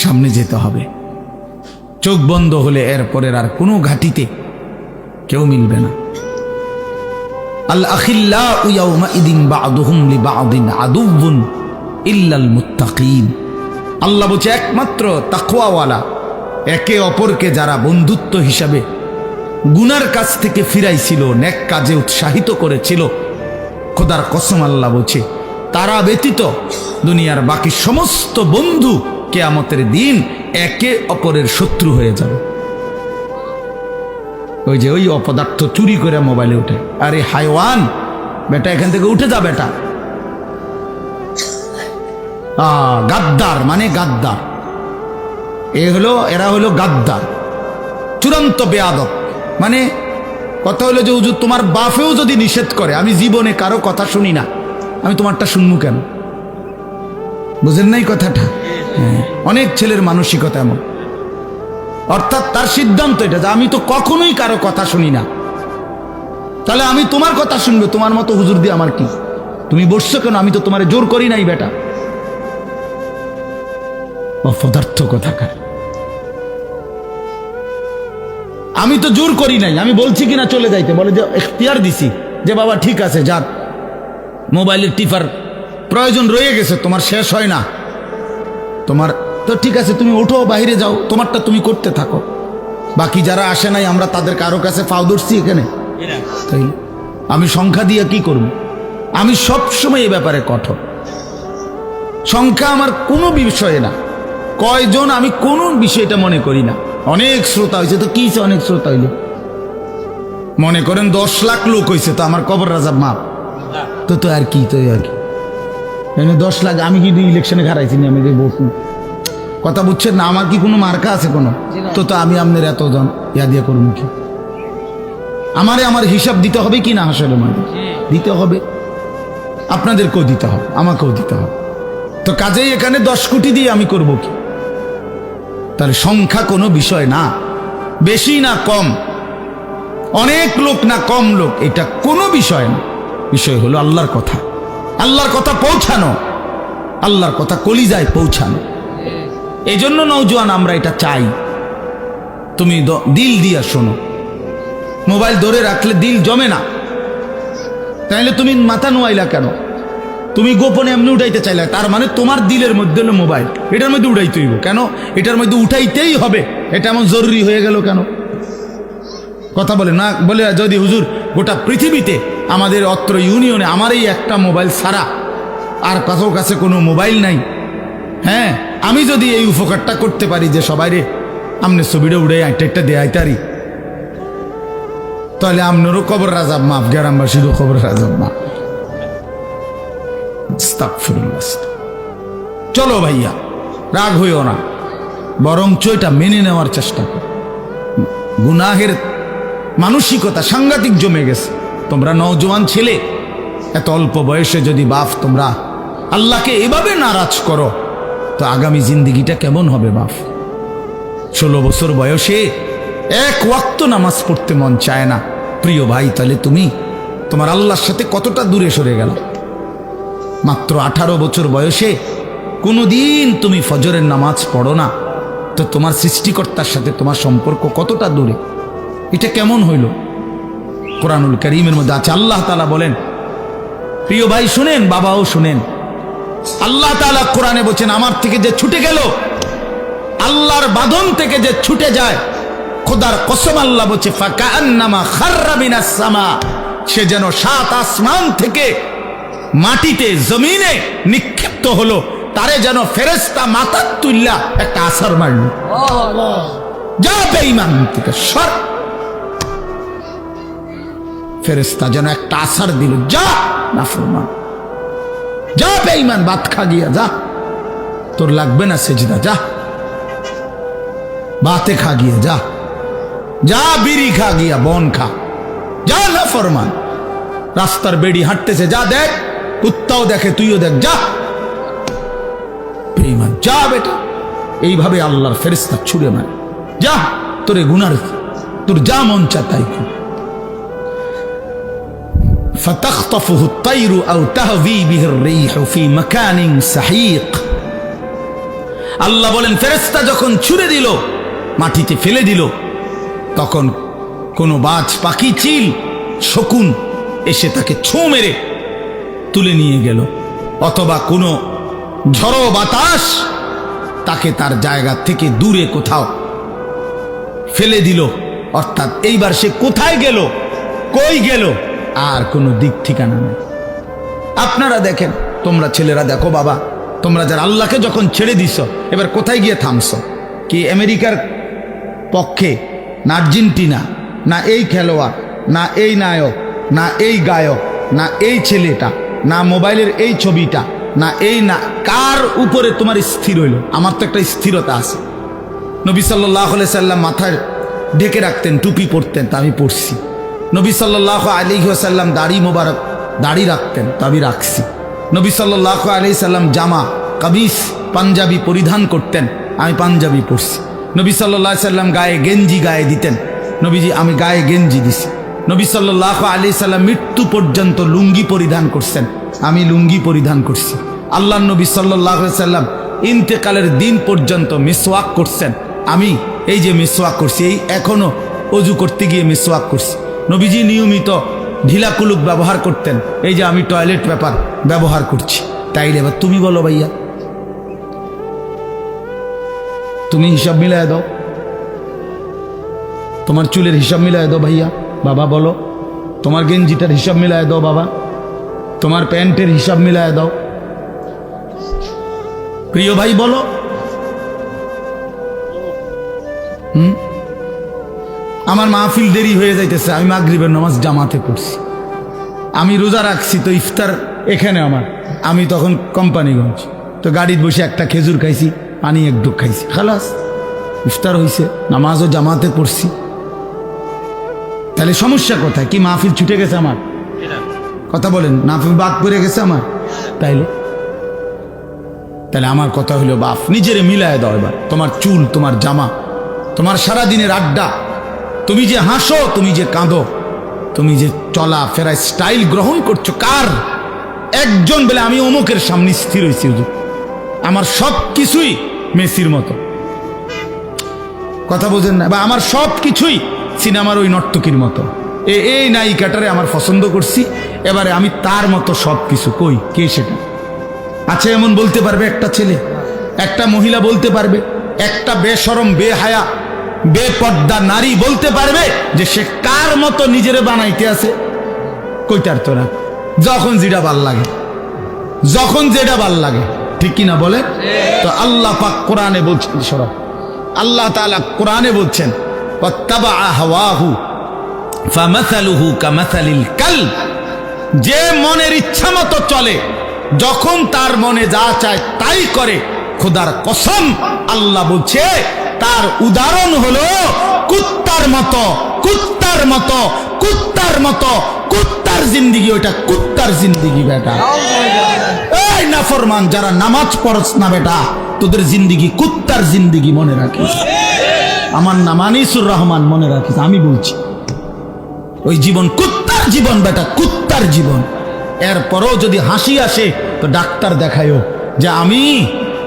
সামনে যেতে হবে। চোখ বন্ধ হলে এরপরের আর কোনো ঘাটিতে কেউ মিলবে না। আল আখিল্লাউ ইয়াউমাইদিন বা'দুহুম লিবা'দিন আদুউন ইল্লাল মুত্তাকিন। আল্লাহ বলছে একমাত্র তাকওয়াওয়ালা, একে অপরকে যারা বন্ধুত্ব হিসাবে গুনার কাছ থেকে ফিরাইছিল, নেক কাজে উৎসাহিত করেছিল, খোদার কসম আল্লাহ বলছে তারা ব্যতীত দুনিয়ার বাকি সমস্ত বন্ধু কিয়ামতের দিন একে অপরের শত্রু হয়ে যাবে। ওই যে ওই অপদার্থ চুরি করে মোবাইলে উঠে, আরে হায়ওয়ান বেটা এখান থেকে উঠে যা বেটা। গাদ্দার মানে গাদ্দার, এরা হলো গাদ্দার, চূড়ান্ত বেয়াদব। মানে কথা হলো যে হুজুর তোমার বাপেও যদি নিষেধ করে, আমি জীবনে কারো কথা শুনি না, আমি তোমারটা শুনবো কেন? বুঝেন নাই কথাটা? অনেক ছেলের মানসিকতা এমন, অর্থাৎ তার সিদ্ধান্ত এটা যে আমি তো কখনোই কারো কথা শুনি না, তাহলে আমি তোমার কথা শুনবো, তোমার মতো হুজুর দিয়ে আমার কি? তুমি বসছো কেন? আমি তো তোমার জোর করি নাই বেটা। অপদার্থ কথাকার, আমি তো জোর করি নাই, আমি বলছি কিনা চলে যাইতে, বলে যে এখতিয়ার দিছি যে বাবা ঠিক আছে যা, মোবাইলের টিপার প্রয়োজন রয়ে গেছে, তোমার শেষ হয় না, তোমার তো ঠিক আছে, তুমি ওঠো বাইরে যাও, তোমারটা তুমি করতে থাকো, বাকি যারা আসে নাই আমরা তাদের কারো কাছে ফাও ধরছি এখানে? তাই আমি সংখ্যা দিয়ে কি করব? আমি সব সময় এই ব্যাপারে কঠোর। সংখ্যা আমার কোনো বিষয়ে না, কয়জন আমি কোনো বিষয়টা মনে করি না। অনেক শ্রোতা হয়েছে তো কি, অনেক শ্রোতা হইল, মনে করেন 10 লাখ লোক হয়েছে তো আমার কবর রাজাব মাপ, তো আর কি, তো আর কি 10 লাখ, আমি কি ইলেকশনে হারাইছি না? আমি ভোট, কথা বুঝছেন না? আমার কি কোনো মার্কা আছে কোনো? তো আমি আপনার এতজন ইয়া দিয়ে করবো কি? আমার হিসাব দিতে হবে কি না? হাসরের মাঠে দিতে হবে, আপনাদেরকেও দিতে হবে, আমাকেও দিতে হবে। তো কাজেই এখানে 10 কোটি দিয়ে আমি করব কি? তাহলে সংখ্যা কোনো বিষয় না, বেশি না কম, অনেক লোক না কম লোক, এটা কোনো বিষয় না। বিষয় হলো আল্লাহর কথা, আল্লাহর কথা পৌঁছানো, আল্লাহর কথা কলিজায় পৌঁছানো। এই জন্য নওজোয়ান আমরা এটা চাই, তুমি দিল দিয়া শোনো। মোবাইল ধরে রাখলে দিল জমে না, তাইলে তুমি মাথা নোয়াইলা কেন? তুমি গোপনে এমনি উঠাইতে চাইলে, তার মানে তোমার দিলের মধ্যে হলো মোবাইল, এটার মধ্যে উঠাইতে হইব কেন? এটার মধ্যে উঠাইতেই হবে, এটা এমন জরুরি হয়ে গেল কেন? কথা বলে না বলে যদি হুজুর গোটা পৃথিবীতে আমাদের অত্র ইউনিয়নে আমার এই একটা মোবাইল ছাড়া আর কারোর কাছে কোনো মোবাইল নাই, হ্যাঁ, আমি যদি এই উপকারটা করতে পারি যে সবাই রে আমনে ছবিটা উড়ে একটা দেয়াইতারি, তাহলে আপনারও কবর রাজাব মাফ, গ্রামবাসীরও কবর রাজাব মাফ। চলো ভাইয়া, রাগ হইও না, বরঞ্চ এটা মেনে নেওয়ার চেষ্টা কর। গুনাহের মানসিকতা সাংঘাতিক জমে গেছে। তোমরা নওজোয়ান ছেলে, এত অল্প বয়সে যদি বাপ তোমরা আল্লাহকে এভাবে নারাজ করো, তো আগামী জিন্দিগিটা কেমন হবে বাপ? 16 বছর বয়সে এক ওয়াক্ত নামাজ পড়তে মন চায় না। প্রিয় ভাই, তাহলে তুমি তোমার আল্লাহর সাথে কতটা দূরে সরে গেল? মাত্র 18 বছর বয়সে কোনোদিন তুমি ফজরের নামাজ পড়ো না, তো তোমার সৃষ্টিকর্তার সাথে তোমার সম্পর্ক কতটা দূরে? এটা কেমন হইল? কোরআনুল কারীমের মধ্যে আছে, আল্লাহ তাআলা বলেন, প্রিয় ভাই শুনেন, বাবাও শুনেন, আল্লাহ তাআলা কোরআনে বলেন, আমার থেকে যে ছুটে গেল, আল্লাহর বাঁধন থেকে যে ছুটে যায়, খোদার কসম আল্লাহ বলছে, ফাকান্নামা খাররা মিনাস সামা, সে যেন 7 আসমান থেকে মাটিতে জমিনে নিক্ষিপ্ত হলো, তারে যেন ফেরেশতা মাথা তুল্লা একটা আছার মারল। যা বেঈমান থেকে সর, ফেরেশতা যেন একটা আছার দিল, যা নাফরমান, যা বেঈমান, ভাত খা গিয়া যা, তোর লাগবে না সেজদা, যা বাতে খা গিয়া, যা যা বিড়ি খা গিয়া, বন খা, যা নাফরমান। রাস্তার বেড়ি হাঁটতেছে, যা দেখ, কুত্তাও দেখে, তুইও দেখ, যা বেঈমান, যা বেটা। এইভাবে আল্লাহর ফেরেশতা ছুড়ে মারে, যা তোরে গুনার, তোর যা মন চায় তাই কর। فَتَخْطَفُهُ الطَّيْرُ أَوْ تَهْوِي بِهِ الرِّيحُ فِي مَكَانٍ سَحِيقٍ। আল্লাহ বলেন, ফেরেশতা যখন ছুড়ে দিল, মাটিতে ফেলে দিল, তখন কোনো বাজ পাখি, চিল, শকুন এসে তাকে ছোঁ মেরে তুলে নিয়ে গেল, অথবা কোনো ঝড়ো বাতাস তাকে তার জায়গা থেকে দূরে কোথাও ফেলে দিল। অর্থাৎ এইবার সে কোথায় গেল, কই গেল, আর কোনো দিক ঠিকানা নেই। আপনারা দেখেন, তোমরা ছেলেরা দেখো বাবা, তোমরা যারা আল্লাহকে যখন ছেড়ে দিছ, এবার কোথায় গিয়ে থামছ? কি আমেরিকার পক্ষে, না আর্জেন্টিনা, না এই খেলোয়াড়, না এই নায়ক, না এই গায়ক, না এই ছেলেটা, না মোবাইলের এই ছবিটা, না এই, না কার উপরে তোমার স্থির হইল? আমার তো একটা স্থিরতা আছে। নবী সাল্লাল্লাহু আলাইহি সাল্লাম মাথায় ঢেকে রাখতেন, টুপি পরতেন, তা আমি পরছি। নবী সাল্লাল্লাহু আলাইহি ওয়াসাল্লাম দাড়ি মোবারক, দাড়ি রাখতেন, তা আমি রাখছি। নবী সাল্লাল্লাহু আলাইহি সাল্লাম জামা, কামিজ, পাঞ্জাবি পরিধান করতেন, আমি পাঞ্জাবি পরছি। নবী সাল্লাল্লাহু আলাইহি সাল্লাম গায়ে গেঞ্জি গায়ে দিতেন, নবীজি আমি গায়ে গেঞ্জি দিছি। নবী সাল্লাল্লাহু আলাইহি সাল্লাম মৃত্যু পর্যন্ত লুঙ্গি পরিধান করছেন, আমি লুঙ্গি পরিধান করছি। আল্লাহর নবী সাল্লাল্লাহু আলাইহি সাল্লাম ইন্তেকালের দিন পর্যন্ত মিসওয়াক করছেন, আমি এই যে মিসওয়াক করছি, এই এখনো অজু করতে গিয়ে মিসওয়াক করছি। নবীজি নিয়মিত ঢিলা কুলুক ব্যবহার করতেন, এই যে আমি টয়লেট পেপার ব্যবহার করছি। তাইলে এবার তুমি বলো ভাইয়া, তুমি হিসাব মিলায় দাও, তোমার চুলের হিসাব মিলায় দাও ভাইয়া, বাবা বলো, তোমার গেঞ্জিটার হিসাব মিলায় দাও বাবা, তোমার প্যান্টের হিসাব মিলায় দাও, প্রিয় ভাই বলো। আমার মাহফিল দেরি হয়ে যাইতেছে, আমি মাগরিবের নামাজ জামাতে পড়ছি, আমি রোজা রাখছি, তো ইফতার এখানে আমার, আমি তখন কোম্পানিগঞ্জ, তো গাড়িতে বসে একটা খেজুর খাইছি, পানি এক ঢুক খাইছি, খালাস ইফতার হয়েছে, নামাজও জামাতে পড়ছি। তাহলে সমস্যা কোথায়? কি মাহফিল ছুটে গেছে আমার? কথা বলেন, মাহফিল বাদ করে গেছে আমার? তাহলে আমার কথা হলো, বাপ নিজেরে মিলায় দাও এবার। তোমার চুল, তোমার জামা, তোমার সারাদিনের আড্ডা, তুমি যে হাসো, তুমি যে কাঁদো, তুমি যে চলা ফেরায় স্টাইল গ্রহণ করছো, কার? একজন বলে আমি অমুকের সামনে স্থির হয়েছি হুজুর, আমার সব কিছুই মেসির মতো, কথা বোঝেন না? বা আমার সব কিছুই সিনেমার ওই নর্তকীর মতো, এই নায়িকাটারে আমার পছন্দ করছি, এবারে আমি তার মতো সব কিছু। কই, কে সেটা? আছে এমন বলতে পারবে একটা ছেলে, একটা মহিলা বলতে পারবে, একটা বেশরম বেহায়া বেপর্দা নারী বলতে পারবে যে সে কার মতো নিজেরে বানাইতে আছে? কইতার তো না। যখন যেটা ভাল লাগে, যখন যেটা ভাল লাগে, ঠিক কিনা বলে? তো আল্লাহ পাক কোরআনে বলছেন, সরব আল্লাহ তাআলা কোরআনে বলছেন, ওয়াত্তাবা হাওয়াহু ফামাসালুহু কামাসালিল কালব, যে মনের ইচ্ছা মতো চলে, যখন তার মনে যা চায় তাই করে, খোদার কসম আল্লাহ বলছে তার উদাহরণ হলো কুত্তার মতো, কুত্তার মতো, কুত্তার মতো, কুত্তার জিন্দিগি। ওইটা কুত্তার জিন্দিগি বেটা। এই নাফরমান যারা নামাজ পড়ছ না বেটা, তোদের জিন্দিগি কুত্তার জিন্দিগি, মনে রাখিস। আমার নাম আনিসুর রহমান, মনে রাখিস, আমি বলছি ওই জীবন কুত্তার জীবন বেটা, কুত্তার জীবন। এরপরেও যদি হাসি আসে তো ডাক্তার দেখায়ও যে আমি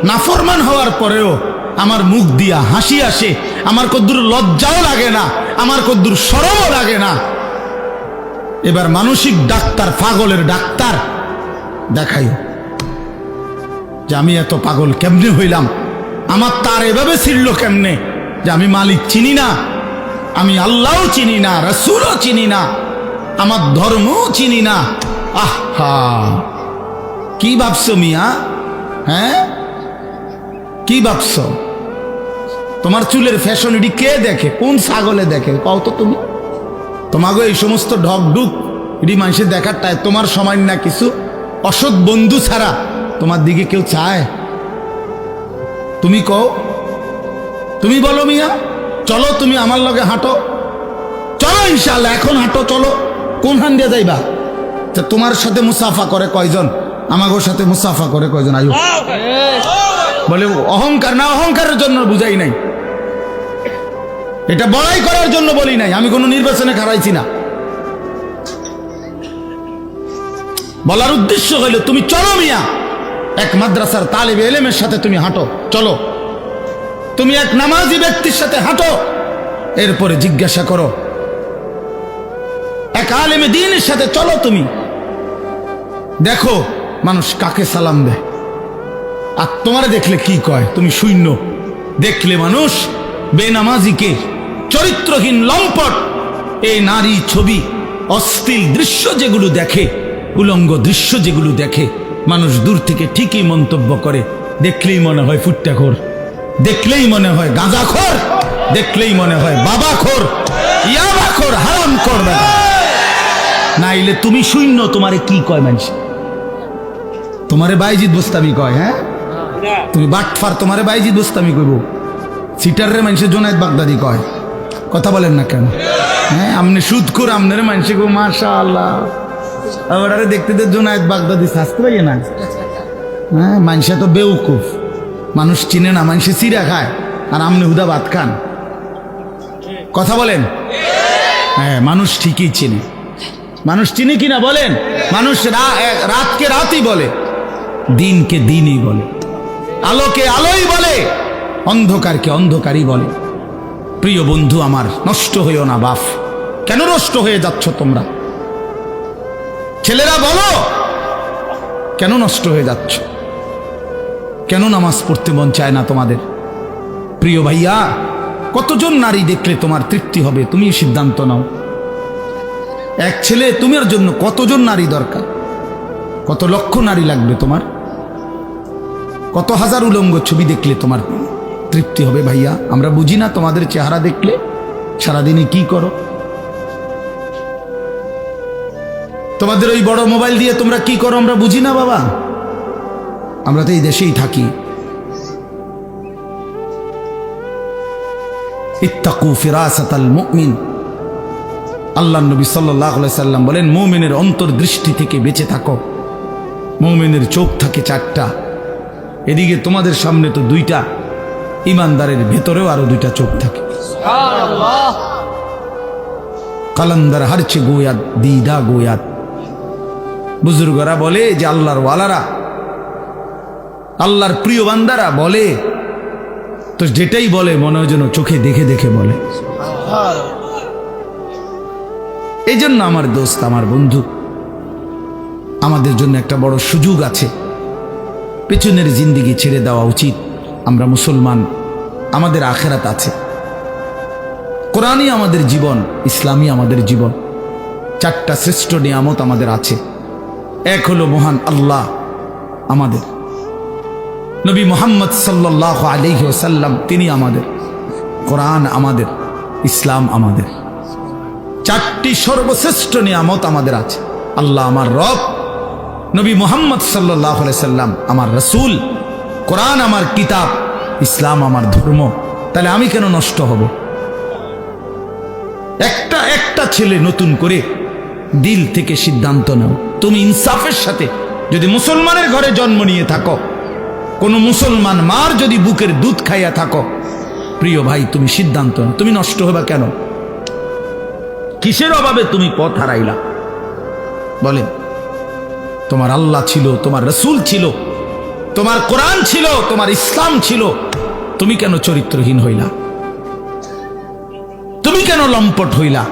নাফরমান হওয়ার পরেও আমার মুখ দিয়া হাসি আসে, আমার কদ্দুর লজ্জাও লাগে না, আমার কদ্দুর শরমও লাগে না। এবার মানসিক ডাক্তার, পাগলের ডাক্তার দেখাইও যে আমি এত পাগল কেমনে হইলাম, আমার তার এভাবে ছিড়ল কেমনে যে আমি মালিক চিনি না, আমি আল্লাহও চিনি না, রাসূলও চিনি না, আমার ধর্মও চিনি না। আহা, কি ভাবছো মিয়া? হ্যাঁ, কি ভাবছো? তোমার চুলের ফ্যাশন এটি কে দেখে? কোন ছাগলে দেখে কও তো তুমি? তোমাকে এই সমস্ত ঢকঢুক এটি মানুষে দেখার টাই তোমার সময় না, কিছু অসৎ বন্ধু ছাড়া তোমার দিকে কেউ চায়? তুমি কও, তুমি বলো মিয়া। চলো তুমি আমার লগে হাঁটো, চলো ইনশাআল্লাহ এখন হাঁটো, চলো। কোন হান দিয়ে যাইবা? তোমার সাথে মুসাফা করে কয়জন? আমাগোর সাথে মুসাফা করে কয়জন? আয়ু বলে অহংকার না, অহংকারের জন্য বুঝাই নাই, এটা বড়াই করার জন্য বলি নাই, আমি কোনো নির্বাচনে খারাইছি না। বলার উদ্দেশ্য হইল তুমি চলো মিয়া, এক মাদ্রাসার তালিবে ইলমের সাথে তুমি হাঁটো, চলো। তুমি এক নামাজি ব্যক্তির সাথে হাঁটো, এরপরে জিজ্ঞাসা করো এক আলেমে দ্বীনের সাথে চলো। তুমি দেখো মানুষ কাকে সালাম দেয়, আর তোমারে দেখলে কি কয়? তুমি শূন্য। দেখলে মানুষ বেনামাজিকে, চরিত্রহীন লম্পট, এই নারী ছবি, অশ্লীল দৃশ্য যেগুলো দেখে, উলঙ্গ দৃশ্য যেগুলো দেখে, মানুষ দূর থেকে ঠিকই মন্তব্য করে। দেখলেই মনে হয় ফুট্টাখোর, দেখলেই মনে হয় গাঁজাখোর, দেখলেই মনে হয় বাবাখোর, ইয়াবাখোর, হারামখোর। নাইলে তুমি শূন্য, তোমারে কি কয় মানুষ? তোমারে বাইজিদ বুস্তামি কয়। হ্যাঁ, তুমি বাটফার, তোমারে বাইজিদ বুস্তামি কইব। সিটারে মানুষের জোনায়েদ বাগদাদি কয়। কথা বলেন না কেন? হ্যাঁ, আমনে সুদখোর, আমনের মানুষে গো মাশাআল্লাহ, আবার দেখতে দে জোনায়েদ বাগদাদি শাস্তি পাইয়ে না। হ্যাঁ, মানুষে তো বেউকুফ, মানুষ চিনে না, মানুষে চিরা খায়, আর আমনে হুদা ভাত খান। কথা বলেন? হ্যাঁ, মানুষ ঠিকই চিনে। মানুষ চিনি কিনা বলেন? মানুষ রাতকে রাতই বলে, দিনকে দিনই বলে, আলোকে আলোই বলে, অন্ধকারকে অন্ধকারই বলে। প্রিয় বন্ধু আমার, নষ্ট হইও না বাপ। কেন নষ্ট হয়ে যাচ্ছ তোমরা? ছেলেরা বলো, কেন নষ্ট হয়ে যাচ্ছ? কেন নামাজ পড়তে মন চায় না তোমাদের? প্রিয় ভাইয়া, কতজন নারী দেখলে তোমার তৃপ্তি হবে? তুমি সিদ্ধান্ত নাও। এক ছেলে, তোমার জন্য কতজন নারী দরকার? কত লক্ষ নারী লাগবে তোমার? কত হাজার উলঙ্গ ছবি দেখলে তোমার তৃপ্তি হবে? ভাইয়া, আমরা বুঝি না তোমাদের চেহারা দেখলে সারাদিনে কি করো? তোমাদের ওই বড় মোবাইল দিয়ে তোমরা কি করো আমরা বুঝি না বাবা। আমরা তো এই দেশেই থাকি। ইত্তাকু ফিরাসাতাল মুমিন, আল্লাহ নবী সাল্লাল্লাহু আলাইহি সাল্লাম বলেন, মুমিনের অন্তর্দৃষ্টি থেকে বেঁচে থাকো। মুমিনের চোখ থাকে চারটা, এদিকে তোমাদের সামনে তো দুইটা, ইমানদারের ভেতরেও আরো দুইটা চোখ থাকে। সুবহানাল্লাহ। কালান্দার হারছে গোয়াত, দিদা গোয়াত। বুজুর্গরা বলে যে আল্লাহর ওয়ালারা আল্লাহর প্রিয় বান্দারা বলে তো যেটাই বলে মনে হয় যেন চোখে দেখে দেখে বলে। এই জন্য আমার দোস্ত, আমার বন্ধু, আমাদের জন্য একটা বড় সুযোগ আছে। পেছনের জিন্দেগি ছেড়ে দেওয়া উচিত। আমরা মুসলমান, আমাদের আখেরাত আছে। কোরআনই আমাদের জীবন, ইসলামই আমাদের জীবন। চারটা শ্রেষ্ঠ নিয়ামত আমাদের আছে। এক হলো মহান আল্লাহ আমাদের, নবী মুহাম্মদ সাল্লাল্লাহু আলাইহি ওয়াসাল্লাম তিনি আমাদের, কোরআন আমাদের, ইসলাম আমাদের। চারটি সর্বশ্রেষ্ঠ নিয়ামত আমাদের আছে। আল্লাহ আমার রব, নবী মুহাম্মদ সাল্লাল্লাহু আলাইহি সাল্লাম আমার রাসূল, কোরআন আমার কিতাব, ইসলাম আমার ধর্ম। তাহলে আমি কেন নষ্ট হব? একটা একটা ছেলে নতুন করে দিল থেকে সিদ্ধান্ত নাও। তুমি ইনসাফের সাথে যদি মুসলমানের ঘরে জন্ম নিয়ে থাকো, কোন মুসলমান মার যদি বুকের দুধ খাইয়া থাকো, প্রিয় ভাই তুমি সিদ্ধান্ত নাও, তুমি নষ্ট হবা কেন? কিসের অভাবে তুমি পথ হারাইলা? বলে তোমার আল্লাহ ছিল, তোমার রাসূল ছিল, তোমার কোরআন ছিল, তোমার ইসলাম ছিল, তুমি কেন চরিত্রহীন হইলা? তুমি কেন লম্পট হইলা?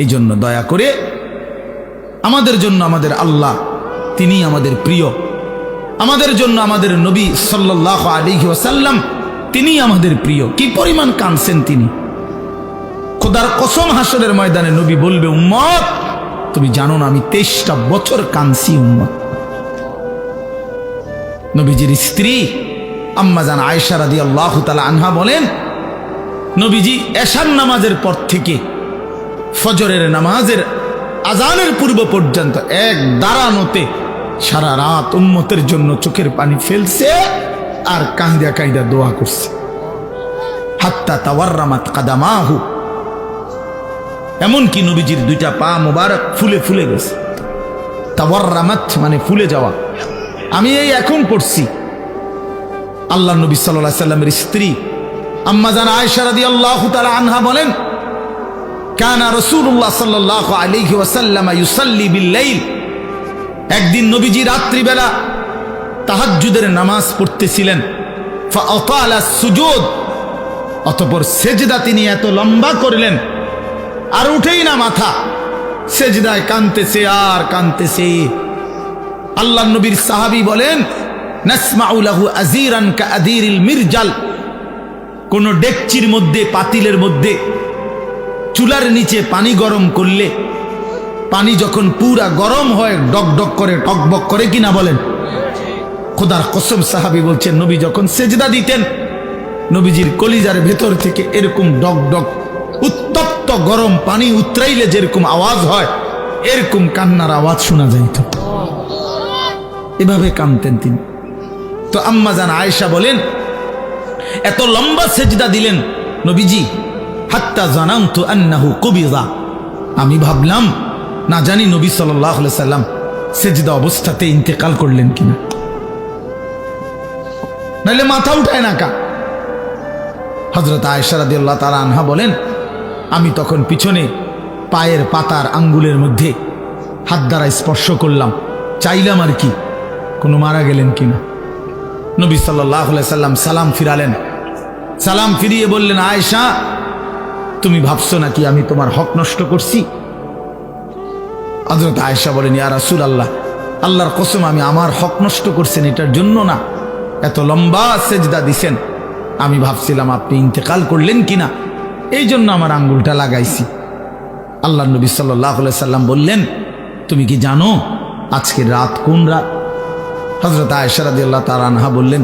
এই জন্য দয়া করে আমাদের জন্য আমাদের আল্লাহ তিনি আমাদের প্রিয়, আমাদের জন্য আমাদের নবী সাল্লাল্লাহু আলাইহি ওয়াসাল্লাম তিনি আমাদের প্রিয়। কি পরিমাণ কাঁদছেন তিনি! খোদার কসম হাসরের ময়দানে নবী বলবে, উম্মত তুমি জানো না আমি 23টা বছর কাঁদছি উম্মত। নবীজির স্ত্রী আম্মা জান আয়েশা রাদিয়াল্লাহু তাআলা আনহা বলেন, নবীজি এশার নামাজের পর থেকে ফজরের নামাজের আজানের পূর্ব পর্যন্ত এক দাঁড়ানোতে সারা রাত উম্মতের জন্য চোখের পানি ফেলছে আর কাঁদা কাঁদা দোয়া করছে। হাত্তা তাওয়াররামাত কাদামাহু, এমনকি নবীজির দুইটা পা মোবারক ফুলে ফুলে গেছে। তাওয়াররামাত মানে ফুলে যাওয়া। আমি এই এখন পড়ছি, আল্লাহ নবী সাল্লাল্লাহু আলাইহি সাল্লামের স্ত্রী আম্মা জান আয়েশা রাদিয়াল্লাহু তাআলা আনহা বলেন, কানা রাসূলুল্লাহ সাল্লাল্লাহু আলাইহি ওয়াসাল্লাম ইউসাল্লি বিল-লাইল, একদিন নবীজি রাত্রিবেলা তাহাজ্জুদের নামাজ পড়তেছিলেন। ফাআতালা সুজুদ, অতঃপর সেজদা তিনি এত লম্বা করলেন আর উঠেই না মাথা, সেজদায় কাঁদতেছে আর কাঁদতেছে। আল্লাহ নবীর সাহাবী বলেন, নাসমাউ লাহু আযীরান কাআযীরিল মিরজাল, কোন ডেকচির মধ্যে, পাতিলের মধ্যে চুলার নিচে পানি গরম করলে পানি যখন পুরা গরম হয় ডকডক করে, টকবক করে কিনা বলেন? খোদার কসম সাহাবী বলছেন, নবী যখন সেজদা দিতেন নবীজির কলিজার ভেতর থেকে এরকম ডকডক উত্তপ্ত গরম পানি উতরাইলে যেরকম আওয়াজ হয় এরকম কান্নার আওয়াজ শোনা যাইত। এভাবে কাঁদতেন তিনি। তো আম্মা জান আয়েশা বলেন, এত লম্বা সেজদা দিলেন নবীজি, হাত্তা জানান্তু আন্নাহু কুবিযা, আমি ভাবলাম না জানি নবী সাল্লাল্লাহু আলাইহি সাল্লাম সেজদা অবস্থাতে ইন্তেকাল করলেন কিনা, নাইলে মাথা উঠায় না কা। হযরত আয়েশা রাদিয়াল্লাহু তাআলা আনহা বলেন, আমি তখন পিছনে পায়ের পাতার আঙ্গুলের মধ্যে হাত দ্বারা স্পর্শ করলাম, চাইলাম আর কি কোনো মারা গেলেন কিনা। নবী সাল্লাল্লাহু আলাইহি সাল্লাম সালাম ফিরালেন, সালাম ফিরিয়ে বললেন, আয়েশা তুমি ভাবছো নাকি আমি তোমার হক নষ্ট করছি? হযরত আয়েশা বলেন, ইয়া রাসূলুল্লাহ, আল্লাহর কসম আমি আমার হক নষ্ট করছেন এটার জন্য না, এত লম্বা সেজদা দিছেন, আমি ভাবছিলাম আপনি ইন্তেকাল করলেন কিনা, এই জন্য আমার আঙ্গুলটা লাগাইছি। আল্লাহ নবী সাল্লাল্লাহু আলাইহি সাল্লাম বললেন, তুমি কি জানো আজকে রাত কোন রাত? হযরত আয়েশা রাদিয়াল্লাহু তাআলা আনহা বললেন,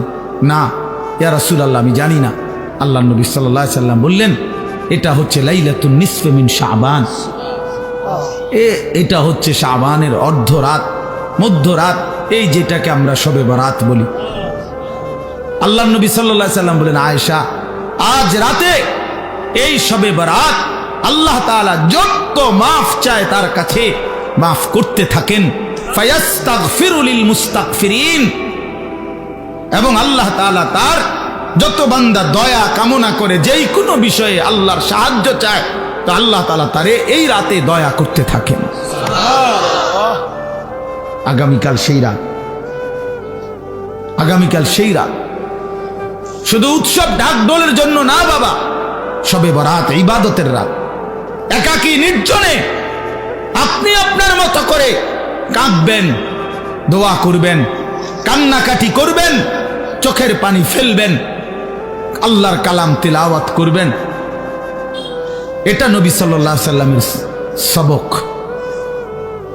না ইয়া রাসূলুল্লাহ আমি জানি না। আল্লাহ নবী সাল্লাল্লাহু আলাইহি সাল্লাম বললেন, এটা হচ্ছে লাইলাতুন নিসফে মিন শাবান, এটা হচ্ছে শাবানের অর্ধরাত, মধ্যরাত, এই যেটাকে আমরা শবে বরাত বলি। আল্লাহ নবী সাল্লাল্লাহু আলাইহি সাল্লাম বলেন, আয়েশা আজ রাতে এই শবে বরাত আল্লাহ তাআলা যত মাফ চায় তার কাছে মাফ করতে থাকেন, ফায়াস্তাগফিরু লিল মুস্তাগফিরিন, এবং আল্লাহ তাআলা তার যত বান্দা দয়া কামনা করে যেই কোনো বিষয়ে আল্লাহর সাহায্য চায় তো আল্লাহ তাআলা তারে এই রাতে দয়া করতে থাকেন। আগামীকাল সেই রাত, আগামীকাল সেই রাত। শুধু উৎসব ঢাকঢোলের জন্য না বাবা, শবে বরাত ইবাদতের রাত। একাকী নির্জনে আপনি আপনার মতো করে কাঁদবেন, দোয়া করবেন, কান্নাকাটি করবেন, চোখের পানি ফেলবেন, আল্লাহর কালাম তিলাওয়াত করবেন। এটা নবী সাল্লাল্লাহু আলাইহি সাল্লামের সবক।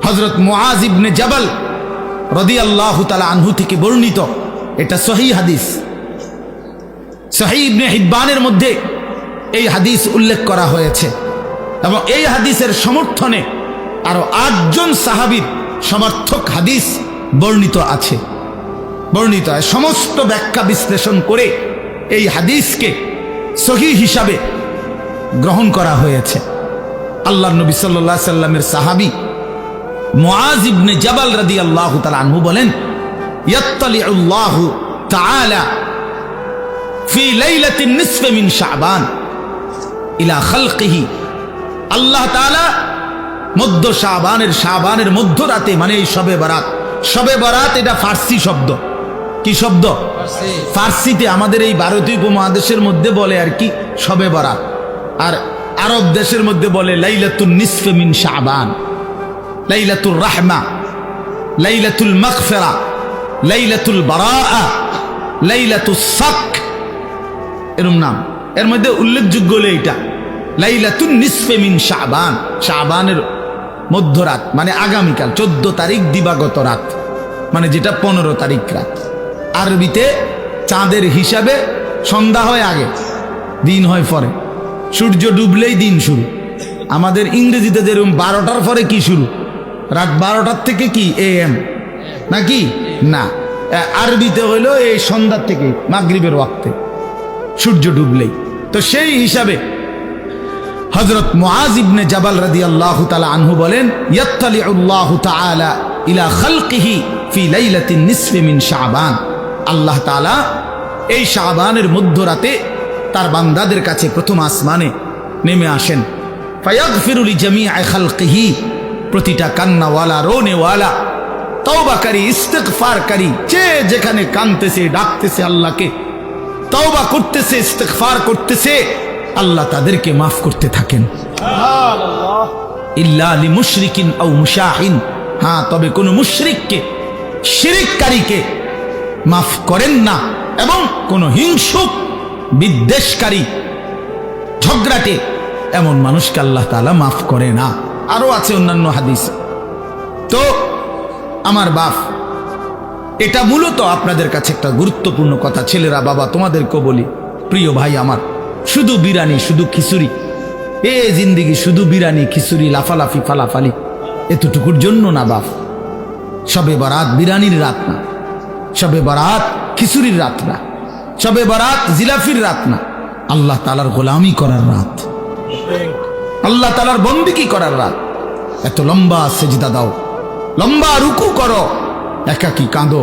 হযরত মুআজ ইবনে জাবাল রাদিয়াল্লাহু তাআলা আনহু থেকে বর্ণিত, এটা সহিহ হাদিস। সহিহ ইবনে হিব্বানের মধ্যে এই হাদিস উল্লেখ করা হয়েছে এবং এই হাদিসের সমর্থনে আরো 8 জন সাহাবীর সমর্থক হাদিস বর্ণিত আছে। বর্ণিত হয় সমস্ত ব্যাখ্যা বিশ্লেষণ করে এই হাদিসকে সহিহ হিসাবে গ্রহণ করা হয়েছে। আল্লাহর নবী সাল্লাল্লাহু আলাইহি সাল্লামের সাহাবী মুআজ ইবনে জাবাল রাদিয়াল্লাহু তাআলা আনহু বলেন, ইয়াত্তালিউল্লাহু তাআলা ফি লাইলাতিন নিসফি মিন শাবান ইলা খালকিহি। আল্লাহ তাআলা মধ্য শাবানের মধ্যরাতে, মানে এই শবে বরাত। শবে বরাত এটা ফার্সি শব্দ। কি শব্দ? ফার্সিতে আমাদের এই ভারতীয় উপমহাদেশের মধ্যে বলে আর কি শবে বরাত, আর আরব দেশের মধ্যে বলে লাইলাতুন নিসফি মিন শাবান, লাইলাতুল রাহমা, লাইলাতুল মাগফিরা, লাইলাতুল বারাআ, লাইলাতুস সাক, এরকম নাম। এর মধ্যে উল্লেখযোগ্য হলো এইটা লাইলাতুন নিসফি মিন শাবান, শাবানের মধ্যরাত, মানে আগামীকাল 14 তারিখ দিবাগত রাত, মানে যেটা 15 তারিখ রাত। আরবিতে চাঁদের হিসাবে সন্ধ্যা হয় আগে, দিন হয় পরে, সূর্য ডুবলেই দিন শুরু। আমাদের ইংরেজিতে যেরকম 12টার পরে কি শুরু, রাত 12টার থেকে কি AM নাকি না, আরবিতে হইলো এই সন্ধ্যার থেকে মাগরিবের ওয়াক্তে সূর্য ডুবলেই। তো সেই হিসাবে হযরত মুআজ ইবনে জাবাল রাদিয়াল্লাহু তাআলা আনহু বলেন, ইয়াত্তালিউল্লাহু তাআলা ইলা খালকিহি ফি লাইলাতিন নিসফি মিন শাবান। আল্লাহ তাআলা এই শাবানের মধ্যরাতে তার বান্দাদের কাছে প্রথম আসমানে নেমে আসেন। ফায়াগফিরু লিজামিআ খালকিহি, প্রতিটা কান্নাওয়ালা, রোনেওয়ালা, তওবাকারী, ইস্তিগফারকারী, যে যেখানে কাঁদতেছে, ডাকতেছে আল্লাহকে, তওবা করতেছে, ইস্তিগফার করতেছে, আল্লাহ তাদেরকে মাফ করতে থাকেন। সুবহানাল্লাহ। ইল্লা লিমুশরিকিন আও মুশাহিন, হ্যাঁ তবে কোন মুশরিককে, শিরককারীকে মাফ করেন না, এবং কোন হিংসুক, বিদ্বেষকারী, ঝগড়াটে এমন মানুষকে আল্লাহ তাআলা মাফ করে না। আরো আছে অন্যান্য হাদিস। তো আমার বাপ, এটা মূলত আপনাদের কাছে একটা গুরুত্বপূর্ণ কথা। ছেলেরা, বাবা, তোমাদেরকেও বলি, প্রিয় ভাই আমার, শুধু বিরানি, শুধু খিচুড়ি, এ জিন্দিগি শুধু বিরানি, খিচুড়ি, লাফালাফি, ফালাফালি, এতটুকুর জন্য না বাপ। শবে বরাত বিরানির রাত না, শবে বরাত খিচুড়ির রাত না, শবে বরাত জিলাফির রাত না, আল্লাহ তাআলার গোলামি করার রাত, আল্লাহ তাআলার বন্দেগী করার রাত। এত লম্বা সেজদা দাও, লম্বা রুকু করো, একাকী কাঁদো,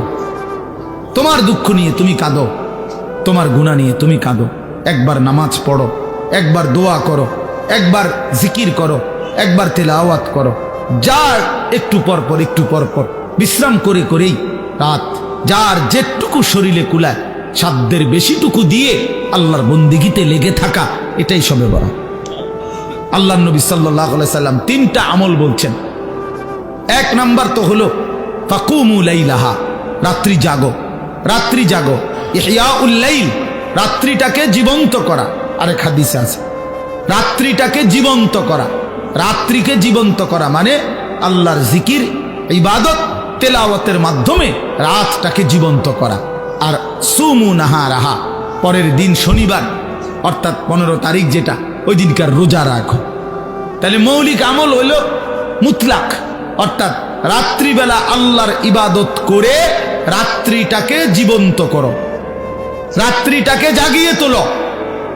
তোমার দুঃখ নিয়ে তুমি কাঁদো, তোমার গুনাহ নিয়ে তুমি কাঁদো। একবার নামাজ পড়ো, একবার দোয়া করো, একবার জিকির করো, একবার তেলাওয়াত করো, যার একটু পর পর বিশ্রাম করে করেই রাত, যার যেটুকু শরীরে কুলায় সাধ্যের বেশিটুকু দিয়ে আল্লাহর বন্দেগীতে লেগে থাকা, এটাই শবে বরাত। আল্লাহর নবী সাল্লাল্লাহু আলাইহি সাল্লাম 3টা আমল বলছেন। 1 নাম্বার তো হলো ফাকুমু লাইলাহা, রাত্রি জাগো, রাত্রি জাগো, ইহয়াউল লাইল, রাত্রিটাকে জীবন্ত করা। আরেক হাদিসে আছে রাত্রিটাকে জীবন্ত করা। রাত্রিকে জীবন্ত করা মানে আল্লাহর জিকির, ইবাদত, তেলাওয়াতের মাধ্যমে রাতটাকে জীবন্ত করা। আর সুমু নাহারাহা, পরের দিন শনিবার অর্থাৎ 15 তারিখ যেটা, ওই দিনকার রোজা রাখো। তাহলে মৌলিক আমল হইল মুতলাক, অর্থাৎ রাত্রিবেলা আল্লাহর ইবাদত করে রাত্রিটাকে জীবন্ত করো, রাত্রিটাকে জাগিয়ে তোলো,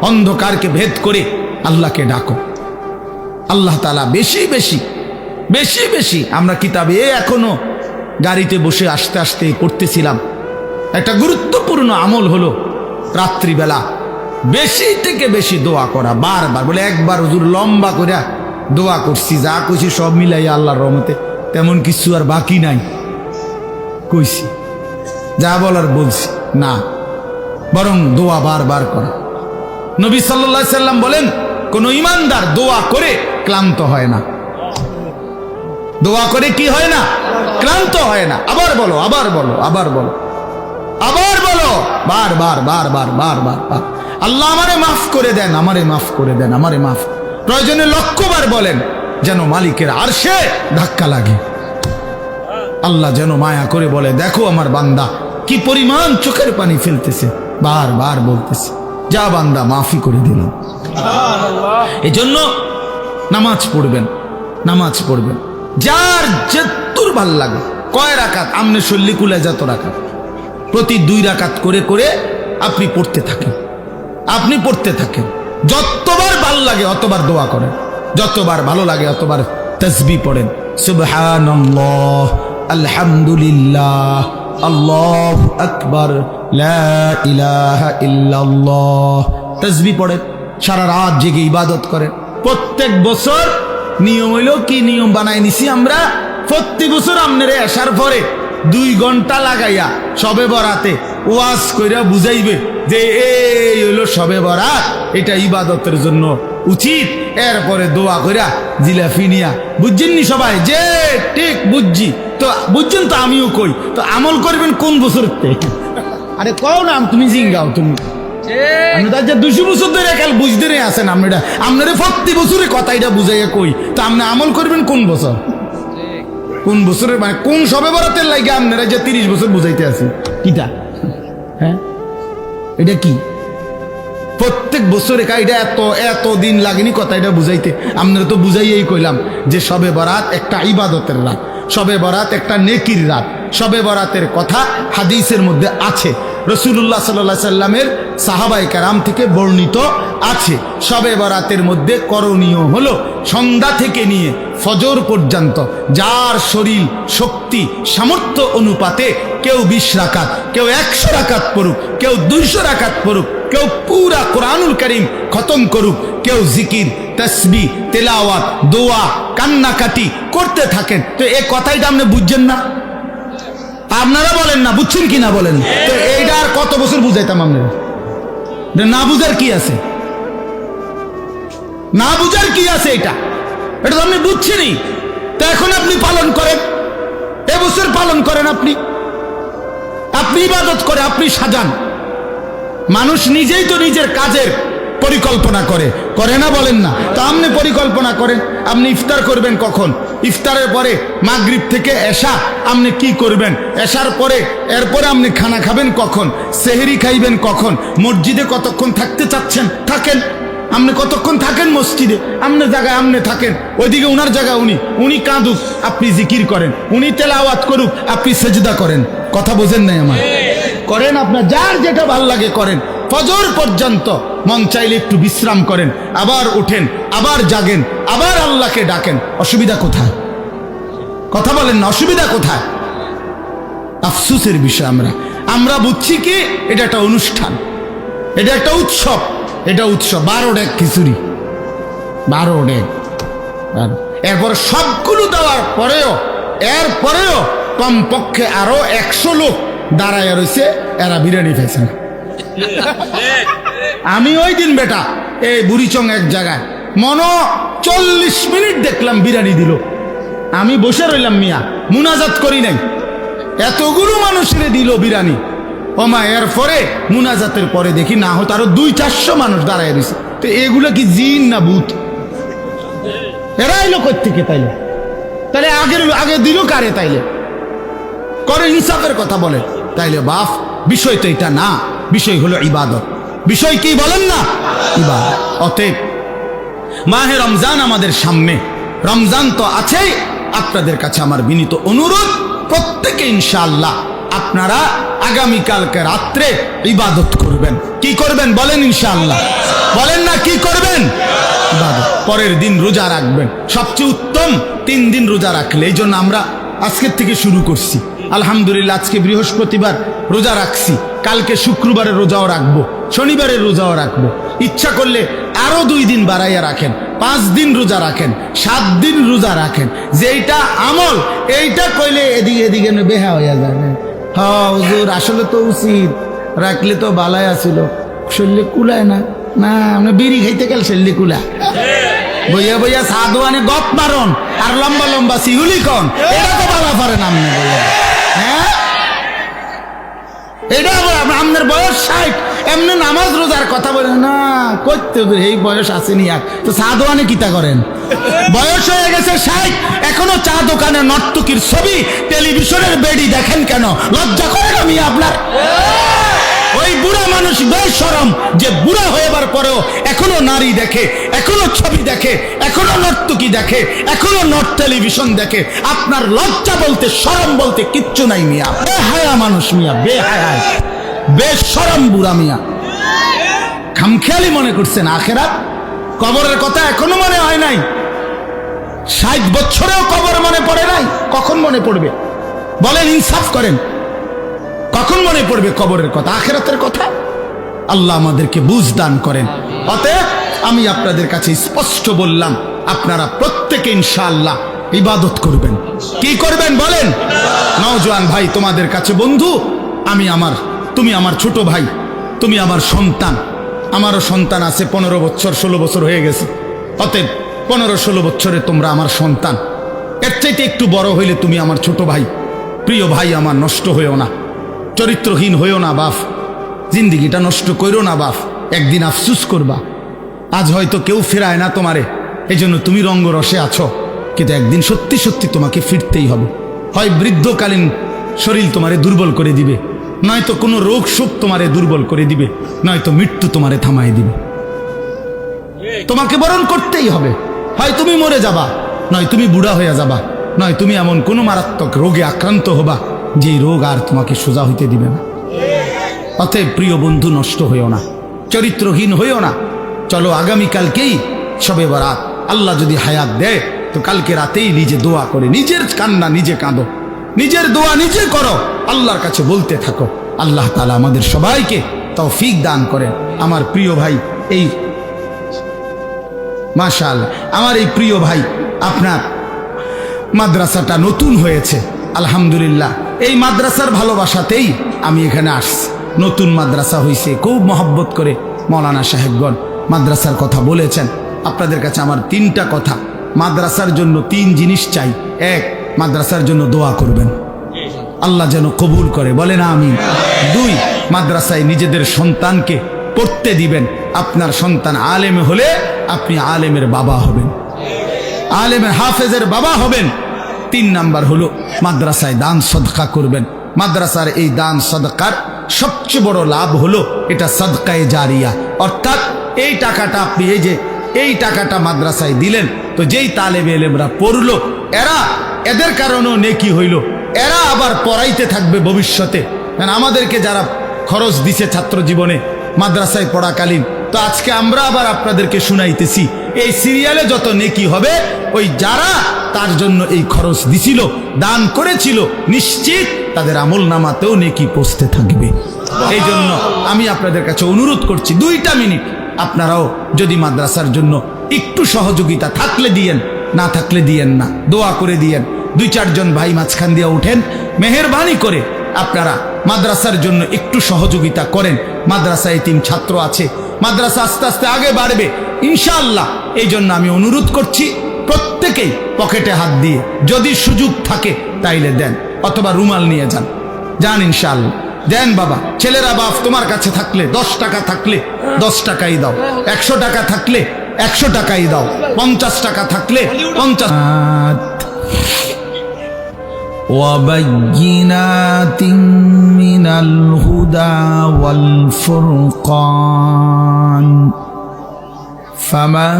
অন্ধকারকে ভেদ করে আল্লাহকে ডাকো। আল্লাহ তাআলা বেশি বেশি বেশি বেশি, আমরা কিতাবে এখনো গাড়িতে বসে আস্তে আস্তে পড়তেছিলাম, একটা গুরুত্বপূর্ণ আমল হলো রাত্রিবেলা বেশি থেকে বেশি দোয়া করা। বারবার বলে, একবার হুজুর লম্বা করে দোয়া করছি, যা কইছি সব মিলাইয়া আল্লাহর রহমতে তেমন কিছু আর বাকি নাই, কইছি যা বলার বলছি। না, বরং দোয়া বারবার করা। নবী সাল্লাল্লাহু আলাইহি সাল্লাম বলেন, কোন ইমানদার দোয়া করে ক্লান্ত হয় না। দোয়া করে কি হয় না? ক্লান্ত হয় না। আবার বলো, আবার বলো, আবার বলো, আবার বলো, বারবার বারবার বারবার। আল্লাহ আমারে মাফ করে দেন, আমারে মাফ করে দেন, আমারে মাফ। প্রয়োজনে লক্ষবার বলেন, যেন মালিকের আরশে ধাক্কা লাগে। আল্লাহ যেন মায়া করে বলে, দেখো আমার বান্দা কি পরিমাণ চোখের পানি ফেলতেছে, বারবার বলতেছে, যা বান্দা, মাফি করে দিলাম। এই জন্য নামাজ পড়বেন, নামাজ পড়বেন, যার যেতুর ভাল লাগে। কয় রাকাত? আমনে শল্লি কুলে যত রাকাত, প্রতি 2 রাকাত করে করে আপনি পড়তে থাকেন, আপনি পড়তে থাকেন। যতবার ভাল লাগে অতবার দোয়া করেন, যতবার ভালো লাগে অতবার তাসবিহ পড়েন। সুবহানাল্লাহ, আলহামদুলিল্লাহ, আল্লাহু আকবার, লা ইলাহা ইল্লাল্লাহ। তাসবিহ পড়েন, সারা রাত জেগে ইবাদত করেন। প্রত্যেক বছর নিয়ম হইল কি, নিয়ম বানাই নিছি আমরা, প্রত্যেক বছর আপনারে আসার পরে 2 ঘন্টা লাগাইয়া শবে বরাতে ওয়াজ কইরা বুঝাইবে যে এই হইল শবে বরাত, এটা ইবাদতের জন্য উচিত। এরপরে দোয়া কইরা জিলাফি নিয়া, বুঝছেন নি সবাই? যে ঠিক বুঝছি তো, বুঝছেন তো, আমিও কই তো। আমল করবেন কোন বছরতে? আরে কও না, তুমি জিঙ্গাও, তুমি আমি তো 200 বছর ধরে কাল বুঝতে আছেন আপনারা, আপনারা প্রতি বছরে কথা এটা বুঝাইয়া কই, তো আপনি আমল করবেন কোন বছর? কোন বছরের, মানে কোন শবে বরাতের লাগে আপনারা যে 30 বছর বুঝাইতে আছেন? কিটা? হ্যাঁ, এটা কি? প্রত্যেক বছরে এটা এত এত দিন লাগেনি কথা এটা বুঝাইতে। আপনারা তো বুঝাইয়াই কইলাম যে শবে বরাত একটা ইবাদতের রাত, শবে বরাত একটা নেকির রাত। শবে বরাতের কথা হাদিসের মধ্যে আছে, রাসূলুল্লাহ সাল্লাল্লাহু আলাইহি সাল্লামের সাহাবায়ে কেরাম থেকে বর্ণিত আছে। শবে বরাতের মধ্যে করণীয় হলো সন্ধ্যা থেকে নিয়ে ফজর পর্যন্ত যার শরীর শক্তি সামর্থ্য অনুপাতে কেউ 20 রাকাত, কেউ 100 রাকাত পড়ুক, কেউ 200 রাকাত পড়ুক, কেউ পুরা কোরআনুল কারীম খতম করুক, কেউ জিকির, তাসবিহ, তেলাওয়াত, দোয়া, কান্নাকাটি করতে থাকেন। তো এই কথাইটা আপনি বুঝছেন না? আপনারা বলেন না, বুঝছেন কি না বলেন? তো এইটা আর কত বছর বুঝাইতাম আপনারা? না বুঝার কি আছে? না বুঝার কি আছে? এটা এটা তো আপনি বুঝছেনই। তো এখন আপনি পালন করেন, এবছর পালন করেন, আপনি আপনি ইবাদত করে আপনি সাজান। মানুষ নিজেই তো নিজের কাজের পরিকল্পনা করে, করে না বলেন না? তো আপনি পরিকল্পনা করেন, আপনি ইফতার করবেন কখন, ইফতারের পরে মাগরিব থেকে এশা আপনি কি করবেন, এশার পরে এরপরে আপনি খানা খাবেন কখন, সেহরি খাইবেন কখন, মসজিদে কতক্ষণ থাকতে চাচ্ছেন থাকেন, আপনি কতক্ষণ থাকেন মসজিদে, আপনার জায়গায় আপনি থাকেন, ওইদিকে উনার জায়গায় উনি কাঁদুক, আপনি জিকির করেন, উনি তেলাওয়াত করুক, আপনি সেজদা করেন। কথা বোঝেন নাই আমার? করেন, আপনার যার যেটা ভাল লাগে করেন। ফজর পর্যন্ত মন চাইলে একটু বিশ্রাম করেন, আবার উঠেন, আবার জাগেন, আবার আল্লাহকে ডাকেন। অসুবিধা কোথায়? কথা বলেন না, অসুবিধা কোথায়? আফসোসের বিষয়, আমরা বুঝছি কি এটা একটা অনুষ্ঠান, এটা একটা উৎসব, এটা উৎসব। 12 ডেক খিচুড়ি, 12 ডেক, এরপর সবগুলো দেওয়ার পরেও এরপরেও কমপক্ষে আরো 100 লোক দাঁড়ায় রয়েছে, এরা বিরিয়ানি খাইছে না। আমি ওই দিন বেটা এই বুড়িচং এক জায়গায় 40 মিনিট দেখলাম বিরিয়ানি দিল, আমি বসে রইলাম, মিয়া মুনাজাত করি নাই, এতগুলো মানুষের দিল বিরিয়ানি। ওমা, এরপরে মুনাজাতের পরে দেখি না হতো আরো 200-400 মানুষ দাঁড়ায় রয়েছে। তো এগুলো কি জিন না ভূত? এরা এলো কোত্থেকে? তাইলে তাহলে আগে দিল কারে? তাইলে করে ইনসাফের কথা বলে। তাইলে বাপ, বিষয় তো এটা না, বিষয় হলো ইবাদত। বিষয় কি বলেন না? ইবাদত। অতএব মাহে রমজান আমাদের সামনে, রমজান তো আছেই। আপনাদের কাছে আমার বিনীত অনুরোধ, প্রত্যেকে ইনশাআল্লাহ আপনারা আগামীকালকে রাত্রে ইবাদত করবেন। কি করবেন বলেন? ইনশাআল্লাহ বলেন না, কি করবেন? ইবাদত। পরের দিন রোজা রাখবেন, সবচেয়ে উত্তম 3 দিন রোজা রাখলে। এই জন্য আমরা আজকের থেকে শুরু করছি। আলহামদুলিল্লাহ, আজকে বৃহস্পতিবার রোজা রাখছি, কালকে শুক্রবারের রোজাও রাখবো, শনিবারের রোজাও রাখবো। ইচ্ছা করলে আরো 2 দিন বাড়াইয়া রাখেন, 5 দিন রোজা রাখেন, 7 দিন রোজা রাখেন। যেইটা আমল এইটা কইলে এদিকে এদিকে বেহা হইয়া যাবে। হ্যাঁ হুজুর, আসলে তো উচিত, রাখলে তো বালাই আসিল, শরীরে কুলায় না। না আমরা বিড়ি খাইতে গেল শরীরে কুলা, বইয়া বইয়া সাধুয়ানি গপ মারন আর লম্বা লম্বা সিহুলি কন, এটা তো বালা পারেন আপনি বইয়া। হ্যাঁ এটা আপনার বয়স 60, এমনি নামাজ রোজার কথা বলেন না, করতে এই বয়স আসেনি আর তো চা দোকানে কিতা করেন? বয়স হয়ে গেছে 60, এখনো চা দোকানে নর্তকীর ছবি টেলিভিশনের বেডি দেখেন কেন? লজ্জা করেন আমি আপনার? ওই বুড়া মানুষ বেশরম যে বুড়া হয়েবার পরেও এখনো নারী দেখে, এখনো ছবি দেখে, এখনো নর্তকী দেখে, এখনো নর্থ টেলিভিশন দেখে। আপনার লজ্জা বলতে শরম বলতে কিচ্ছু নাই মিয়া, বেহায়া মানুষ মিয়া, বেহায়া বেশরম বুড়া মিয়া। খামখেয়ালি মনে করছেন আখেরাত কবরের কথা এখনো মনে হয় নাই? 60 বছরেও কবর মনে পড়ে নাই? কখন মনে পড়বে বলেন? ইনসাফ করেন, কখন মনে পড়বে কবরের কথা, আখেরাতের কথা? আল্লাহ আমাদেরকে বুঝ দান করেন। অতএব আমি আপনাদের কাছে স্পষ্ট বললাম, আপনারা প্রত্যেকে ইনশাআল্লাহ ইবাদত করবেন। কি করবেন বলেন? নওজোয়ান ভাই তোমাদের কাছে বন্ধু, তুমি আমার ছোট ভাই, তুমি আমার সন্তান। আমারও সন্তান আছে, 15 বছর 16 বছর হয়ে গেছে। অতএব 15-16 বছরে তোমরা আমার সন্তান, এর চাইতে একটু বড় হইলে তুমি আমার ছোট ভাই। প্রিয় ভাই আমার, নষ্ট হইও না, চরিত্রহীন হইও না বাপ, জিন্দিগিটা নষ্ট কইরো না বাপ, একদিন আফসুস করবা। আজ হয়তো কেউ ফেরায় না তোমারে, এই জন্য তুমি রঙ্গরসে আছো, কিন্তু একদিন সত্যি সত্যি তোমাকে ফিরতেই হবে। হয় বৃদ্ধকালীন শরীর তোমারে দুর্বল করে দিবে, নয়তো কোনো রোগ শোক তোমারে দুর্বল করে দিবে, নয়তো মৃত্যু তোমারে থামাই দিবে। তোমাকে বরণ করতেই হবে, হয় তুমি মরে যাবা, নয় তুমি বুড়া হয়ে যাবা, নয় তুমি এমন কোনো মারাত্মক রোগে আক্রান্ত হবা যে রোগ আর তোমাকে সোজা হইতে দিবে না। অতএব প্রিয় বন্ধু, নষ্ট হইও না, চরিত্রহীন হইও না। চলো আগামীকালকেই শবে বরাত, আল্লাহ যদি হায়াত দেয় তো কালকে রাতেই নিজে দোয়া করে, নিজের কান্না নিজে কাঁদো, নিজের দোয়া নিজে করো, আল্লাহর কাছে বলতে থাকো। আল্লাহ তাআলা আমাদের সবাইকে তৌফিক দান করেন। আমার প্রিয় ভাই, এই মাশাআল্লাহ, আমার এই প্রিয় ভাই, আপনার মাদ্রাসাটা নতুন হয়েছে, আলহামদুলিল্লাহ। এই মাদ্রাসার ভালোবাসাতেই আমি এখানে আসছি। নতুন মাদ্রাসা হয়েছে, খুব মহব্বত করে মৌলানা সাহেবগণ মাদ্রাসার কথা বলেছেন। আপনাদের কাছে আমার 3টা কথা। মাদ্রাসার জন্য 3 জিনিস চাই। 1, মাদ্রাসার জন্য দোয়া করবেন, আল্লাহ যেন কবুল করে, বলেন আমিন। 2, মাদ্রাসায় নিজেদের সন্তানকে পড়তে দিবেন। আপনার সন্তান আলেম হলে আপনি আলেমের বাবা হবেন, আলেমের হাফেজের বাবা হবেন। 3 নাম্বার হলো মাদ্রাসায় দান সদকা করবেন। মাদ্রাসার এই দান সদকার সবচেয়ে বড় লাভ হলো এটা সদকায়ে জারিয়া, অর্থাৎ এই টাকাটা আপনি এই টাকাটা মাদ্রাসায় দিলেন, তো যেই তালেবে এলেমরা পড়লো, এদের কারণেও নেকি হইল, এরা আবার পড়াইতে থাকবে ভবিষ্যতে। আমাদেরকে যারা খরচ দিছে ছাত্র জীবনে মাদ্রাসায় পড়াকালীন, তো আজকে আমরা আবার আপনাদেরকে শুনাইতেছি, এই সিরিয়ালে যত নেকি হবে ওই যারা তার জন্য এই খরচ দিছিল, দান করেছিল, নিশ্চিত তাদের আমল নামাতেও নেকি পৌঁছতে থাকবে। এই জন্য আমি আপনাদের কাছে অনুরোধ করছি, 2টা মিনিট আপনারাও যদি মাদ্রাসার জন্য একটু সহযোগিতা থাকলে দিয়েন, না থাকলে দিয়েন না, দোয়া করে দিয়েন। 2-4 জন ভাই মাঝখান দিয়ে উঠেন, মেহেরবানি করে আপনারা মাদ্রাসার জন্য একটু সহযোগিতা করেন। মাদ্রাসায় এতিম ছাত্র আছে, মাদ্রাসা আস্তে আস্তে আগে বাড়বে ইনশাআল্লাহ। এই জন্য আমি অনুরোধ করছি, প্রত্যেকেই পকেটে হাত দিয়ে যদি সুযোগ থাকে তাইলে দেন, অথবা রুমাল নিয়ে যান ইনশাআল্লাহ। দেন বাবা, ছেলেরা বাপ তোমার কাছে থাকলে 10 টাকা থাকলে 10 টাকাই দাও, 100 টাকা থাকলে 100 টাকাই দাও, 50 টাকা থাকলে 50। وبينات من الهدى والفرقان فمن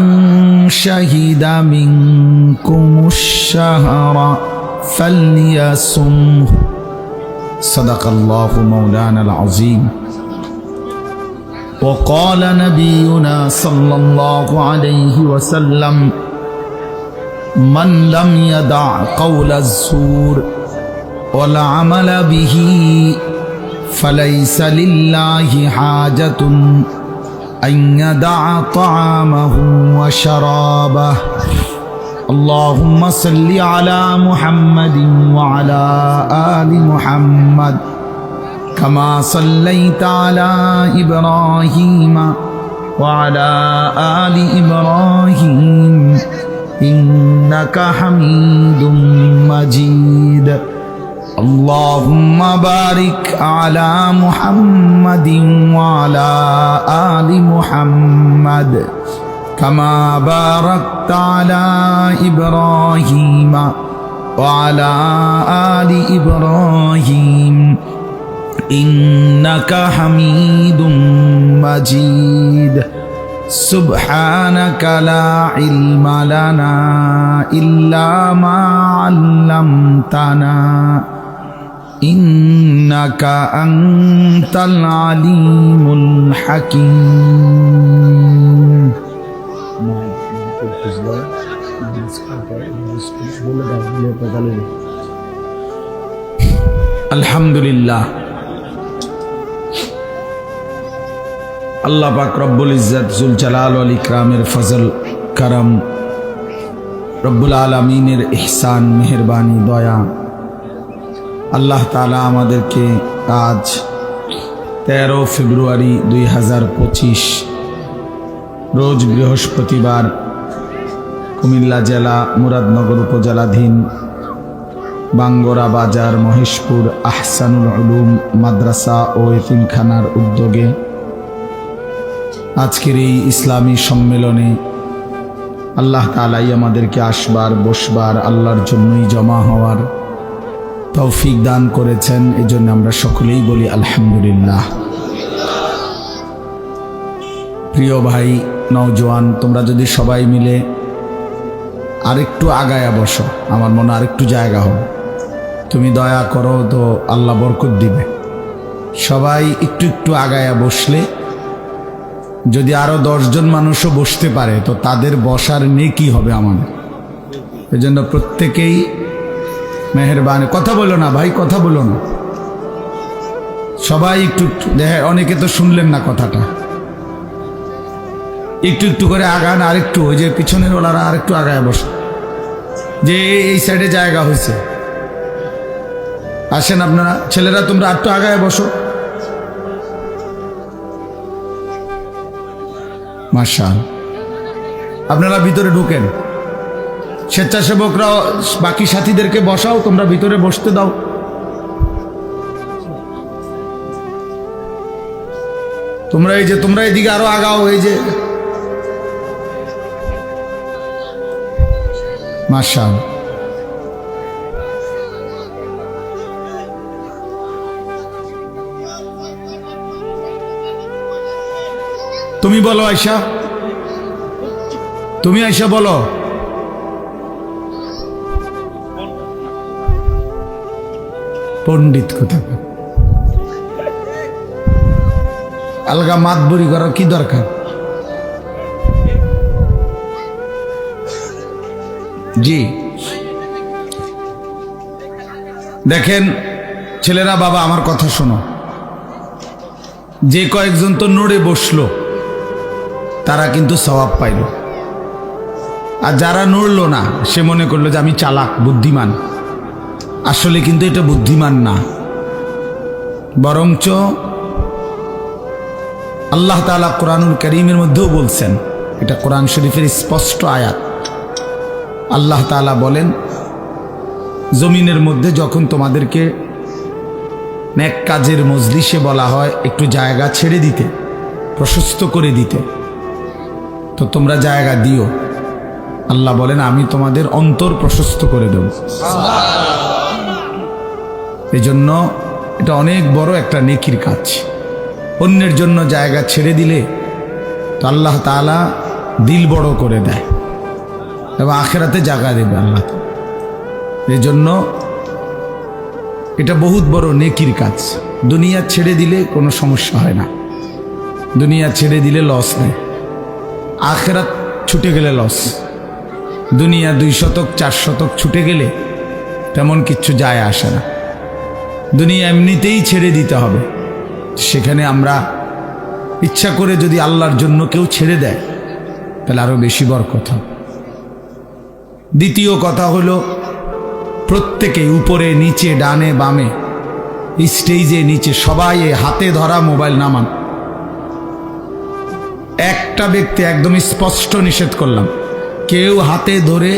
شهد منكم الشهر فليصمه صدق الله مولانا العظيم. وقال نبينا صلى الله عليه وسلم من لم يدع قول الزور والعمل به فليس لله حاجة أن يدع طعامه وشرابه. اللهم صل على محمد وعلى آل محمد كما صليت على إبراهيم وعلى آل إبراهيم إنك حميد مجيد اللهم بارك على محمد وعلى آل محمد كما باركت على إبراهيم وعلى آل إبراهيم إنك حميد مجيد سبحانك لا علم لنا إلا ما علمتنا إنك أنت العليم الحكيم الحمد لله আল্লাহ পাক রব্বুল ইজ্জত জুল জালাল ওয়াল ইকরামের ফজল করম রব্বুল আলামিনের ইহসান মেহেরবানি দয়া আল্লাহ তাআলা আমাদেরকে আজ 13 ফেব্রুয়ারি 2025 রোজ বৃহস্পতিবার কুমিল্লা জেলা মুরাদনগর উপজেলাধীন বাঙ্গরা বাজার মহেশপুর আহসানুল উলুম মাদ্রাসা ও এতিমখানার উদ্যোগে আজকের এই ইসলামী সম্মেলনে আল্লাহ তাআলাই আমাদেরকে আসবার বসবার আল্লাহর জন্যই জমা হওয়ার তৌফিক দান করেছেন। এজন্য আমরা সকলেই বলি আলহামদুলিল্লাহ। প্রিয় ভাই নওজোয়ান, তোমরা যদি সবাই মিলে আরেকটু আগায়া বসো, আমার মনে আরেকটু জায়গা হবে। তুমি দয়া করো তো আল্লাহ বরকত দিবে। সবাই একটু একটু আগায়া বসলে যদি আরো 10 জন মানুষও বসতে পারে তো তাদের বসার নেকি হবে আমাদের। এজন্য প্রত্যেকেই মেহেরবানি, কথা বলো না ভাই, কথা বলো না, সবাই একটু দেখে, অনেকে তো শুনলেন না কথাটা, একটু একটু করে আগান। আরেকটু ওই যে পিছনের ওলারা আরেকটু আগায় বসো, যে এই সাইডে জায়গা হয়েছে। আসেন আপনারা ছেলেরা, তোমরা একটু আগায় বসো। মাশাআল্লাহ, আপনারা ভিতরে ঢুকেন। স্বেচ্ছাসেবকরা বাকি সাথীদেরকে বসাও, তোমরা ভিতরে বসতে দাও। তোমরা এই যে তোমরা এদিকে আরো আগাও। এই যে মাশাআল্লাহ, তুমি বলো আয়শা, তুমি আয়শা বলো। পণ্ডিত কোথা, আলগা মাতবরি করার কি দরকার? জি দেখেন ছেলেরা, বাবা আমার কথা শোনো। যে কয়েকজন তো নড়ে বসলো তারা কিন্তু সওয়াব পাইল, আর যারা নড়লো না সে মনে করলো যে আমি চালাক বুদ্ধিমান। আসলে কিন্তু এটা বুদ্ধিমান না, বরঞ্চ আল্লাহ তাআলা কোরআনুল কারীমের মধ্যেও বলছেন, এটা কোরআন শরীফের স্পষ্ট আয়াত। আল্লাহ তাআলা বলেন, জমিনের মধ্যে যখন তোমাদেরকে নেক কাজের মজলিসে বলা হয় একটু জায়গা ছেড়ে দিতে, প্রশস্ত করে দিতে, তো তোমরা জায়গা দিও। আল্লাহ বলেন আমি তোমাদের অন্তর প্রশস্ত করে দেব। এই জন্য এটা অনেক বড় একটা নেকির কাজ। অন্যের জন্য জায়গা ছেড়ে দিলে তো আল্লাহ তাআলা দিল বড় করে দেয় এবং আখিরাতে জায়গা দেবে আল্লাহ। এই জন্য এটা বহুত বড় নেকির কাজ। দুনিয়া ছেড়ে দিলে কোনো সমস্যা হয় না, দুনিয়া ছেড়ে দিলে লস নেই, আখিরাত ছুটে গেলে লস। দুনিয়া 2 শতক 4 শতক ছুটে গেলে তেমন কিচ্ছু যায় আসে না। দুনিয়া এমনিতেই ছেড়ে দিতে হবে। সেখানে আমরা ইচ্ছা করে যদি আল্লাহর জন্য কেউ ছেড়ে দেয় তাহলে আরো বেশি বরকত হবে। দ্বিতীয় কথা হলো, প্রত্যেকে উপরে নিচে ডানে বামে স্টেজে নিচে সবাই এই হাতে ধরা মোবাইল নামান। একটা ব্যক্তি একদম স্পষ্ট নিষেধ করলাম, কেউ হাতে ধরে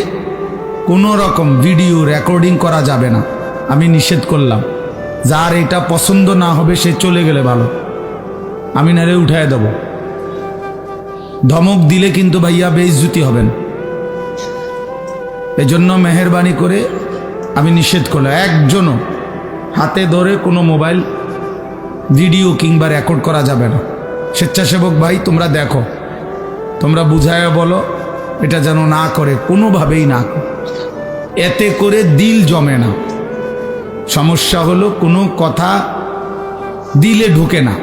কোনো রকম ভিডিও রেকর্ডিং করা যাবে না। আমি নিষেধ করলাম, যার এটা পছন্দ না হবে সে চলে গেলে ভালো, আমি নারে উঠায় দেব। ধমক দিলে কিন্তু ভাইয়া বেইজ্জতি হবেন। এজন্য মেহেরবানি করে আমি নিষেধ করলাম, একজনও হাতে ধরে কোনো মোবাইল ভিডিও কিংবা রেকর্ড করা যাবে না। স্বেচ্ছাসেবক ভাই তোমরা দেখো, তোমরা বুঝায় বলো এটা যেন না করে, কোনোভাবেই না করে। এতে করে দিল জমে না। সমস্যা হলো কোনো কথা দিলে ঢুকে না,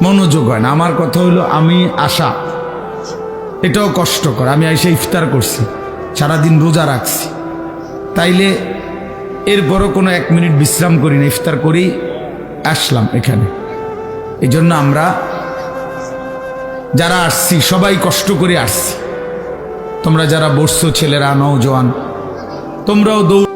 মনোযোগ হয় না। আমার কথা হলো আমি আসা এটাও কষ্টকর। আমি এসে ইফতার করছি, সারাদিন রোজা রাখছি, তাইলে এরপরও কোনো 1 মিনিট বিশ্রাম করি না, ইফতার করি আসলাম এখানে। এই জন্য আমরা যারা আসছি সবাই কষ্ট করে আসছি। তোমরা যারা বসছো, ছেলেরা, নওজোয়ান, তোমরাও দৌড়